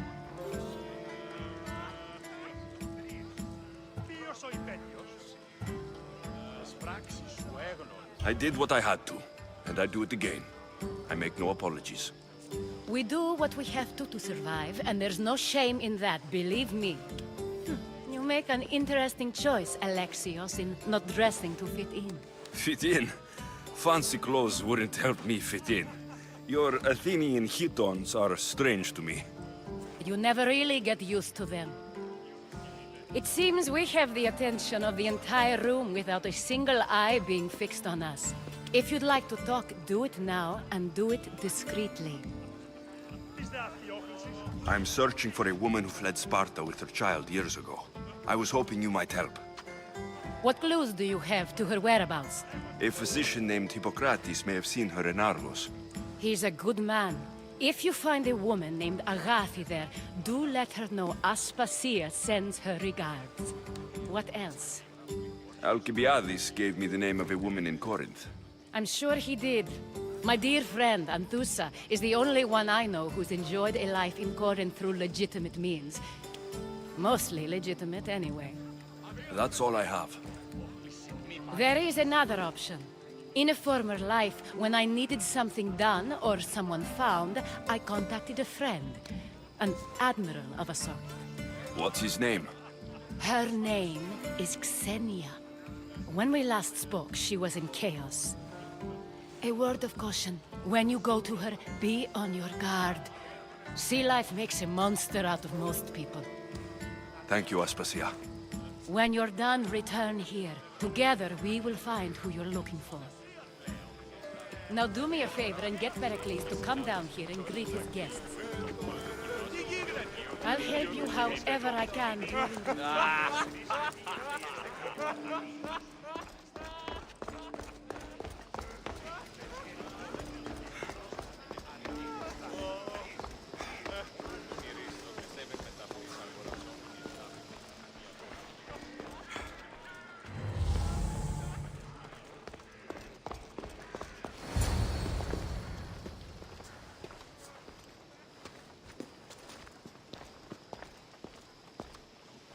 I did what I had to, and I do it again. I make no apologies. We do what we have to survive, and there's no shame in that, believe me. You make an interesting choice, Alexios, in not dressing to fit in. Fit in? Fancy clothes wouldn't help me fit in. Your Athenian chitons are strange to me. You never really get used to them. It seems we have the attention of the entire room without a single eye being fixed on us. If you'd like to talk, do it now, and do it discreetly. I'm searching for a woman who fled Sparta with her child years ago. I was hoping you might help. What clues do you have to her whereabouts? A physician named Hippocrates may have seen her in Argos. He's a good man. If you find a woman named Agathi there, do let her know Aspasia sends her regards. What else? Alcibiades gave me the name of a woman in Corinth. I'm sure he did. My dear friend, Anthusa, is the only one I know who's enjoyed a life in Corinth through legitimate means. Mostly legitimate, anyway. That's all I have. There is another option. In a former life, when I needed something done or someone found, I contacted a friend. An admiral of a sort. What's his name? Her name is Xenia. When we last spoke, she was in chaos. A word of caution. When you go to her, be on your guard. Sea life makes a monster out of most people. Thank you, Aspasia. When you're done, return here. Together, we will find who you're looking for. Now do me a favor and get Pericles to come down here and greet his guests. I'll help you however I can.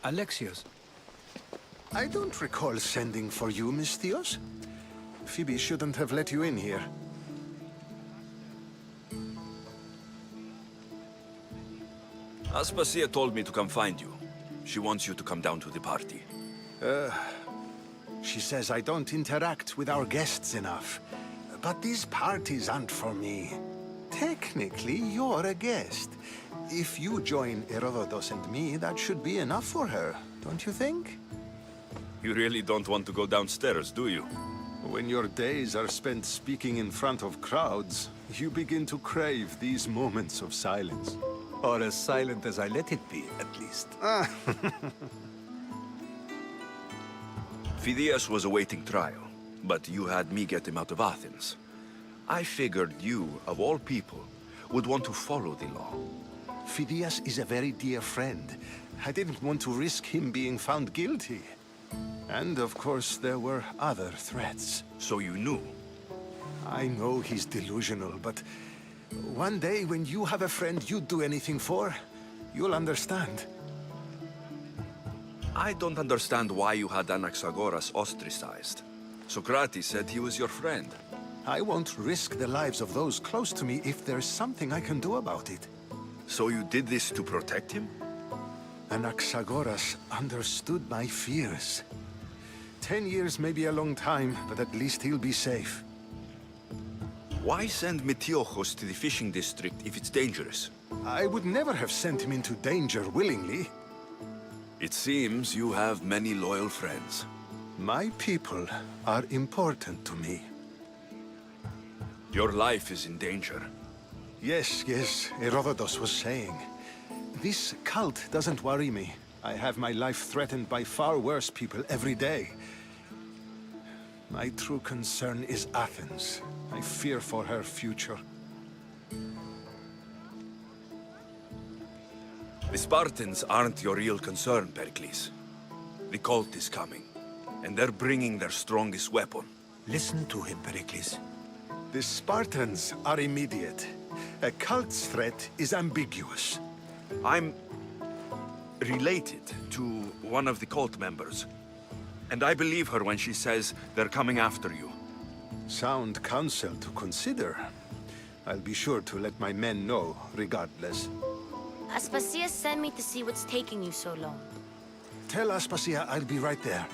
Alexios. I don't recall sending for you, Misthios. Phoebe shouldn't have let you in here. Aspasia told me to come find you. She wants you to come down to the party. She says I don't interact with our guests enough. But these parties aren't for me. Technically, you're a guest. If you join Herodotus and me, that should be enough for her, don't you think? You really don't want to go downstairs, do you? When your days are spent speaking in front of crowds, you begin to crave these moments of silence. Or as silent as I let it be, at least. Phidias was awaiting trial, but you had me get him out of Athens. I figured you, of all people, would want to follow the law. Phidias is a very dear friend. I didn't want to risk him being found guilty. And of course, there were other threats. So you knew? I know he's delusional, but one day when you have a friend you'd do anything for, you'll understand. I don't understand why you had Anaxagoras ostracized. Socrates said he was your friend. I won't risk the lives of those close to me if there's something I can do about it. So you did this to protect him? Anaxagoras understood my fears. 10 years may be a long time, but at least he'll be safe. Why send Metiochos to the fishing district if it's dangerous? I would never have sent him into danger willingly. It seems you have many loyal friends. My people are important to me. Your life is in danger. Yes, Herodotus was saying. This cult doesn't worry me. I have my life threatened by far worse people every day. My true concern is Athens. I fear for her future. The Spartans aren't your real concern, Pericles. The cult is coming, and they're bringing their strongest weapon. Listen to him, Pericles. The Spartans are immediate. A cult's threat is ambiguous. I'm related to one of the cult members, and I believe her when she says they're coming after you. Sound counsel to consider. I'll be sure to let my men know, regardless. Aspasia sent me to see what's taking you so long. Tell Aspasia I'll be right there.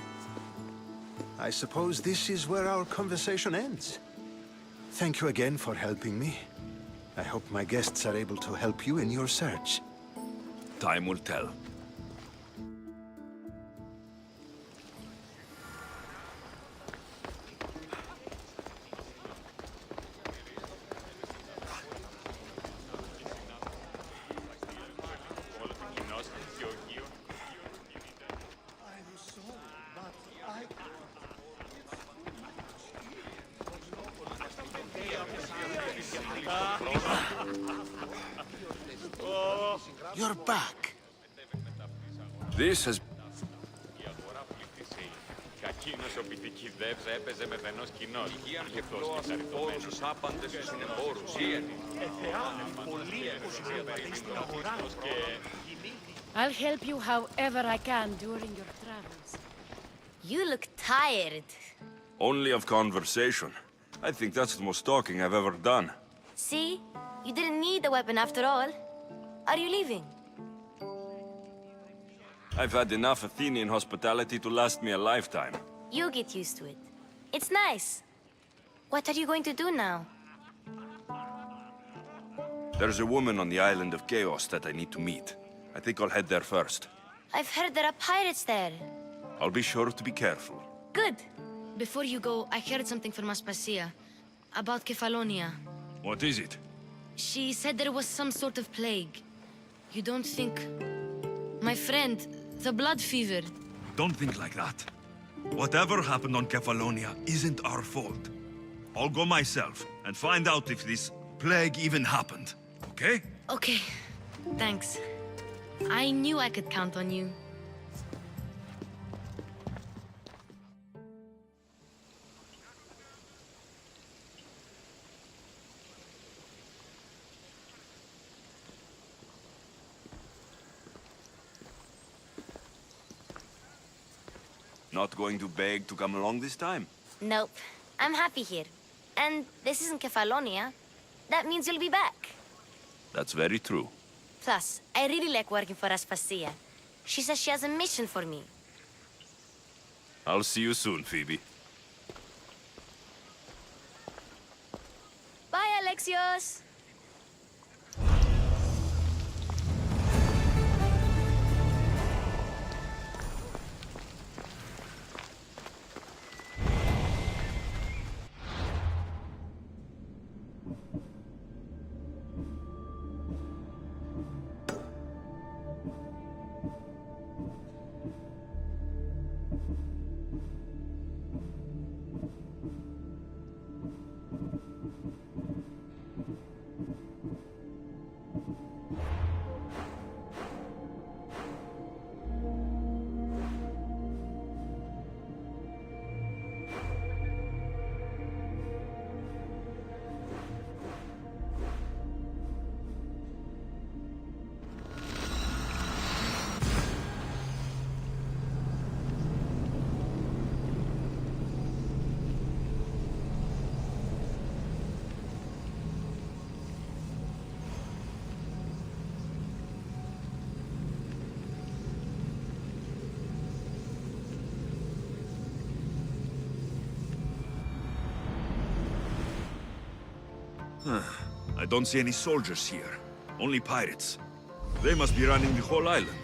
I suppose this is where our conversation ends. Thank you again for helping me. I hope my guests are able to help you in your search. Time will tell. You're back. This has... I'll help you however I can during your travels. You look tired. Only of conversation. I think that's the most talking I've ever done. See? You didn't need the weapon after all. Are you leaving? I've had enough Athenian hospitality to last me a lifetime. You'll get used to it. It's nice. What are you going to do now? There's a woman on the island of Chaos that I need to meet. I think I'll head there first. I've heard there are pirates there. I'll be sure to be careful. Good. Before you go, I heard something from Aspasia. About Kefalonia. What is it? She said there was some sort of plague. You don't think... My friend, the blood fever. Don't think like that. Whatever happened on Kefalonia isn't our fault. I'll go myself and find out if this plague even happened, okay? Okay. Thanks. I knew I could count on you. Not going to beg to come along this time? Nope. I'm happy here. And this isn't Kefalonia. That means you'll be back. That's very true. Plus, I really like working for Aspasia. She says she has a mission for me. I'll see you soon, Phoebe. Bye, Alexios! I don't see any soldiers here. Only pirates. They must be running the whole island.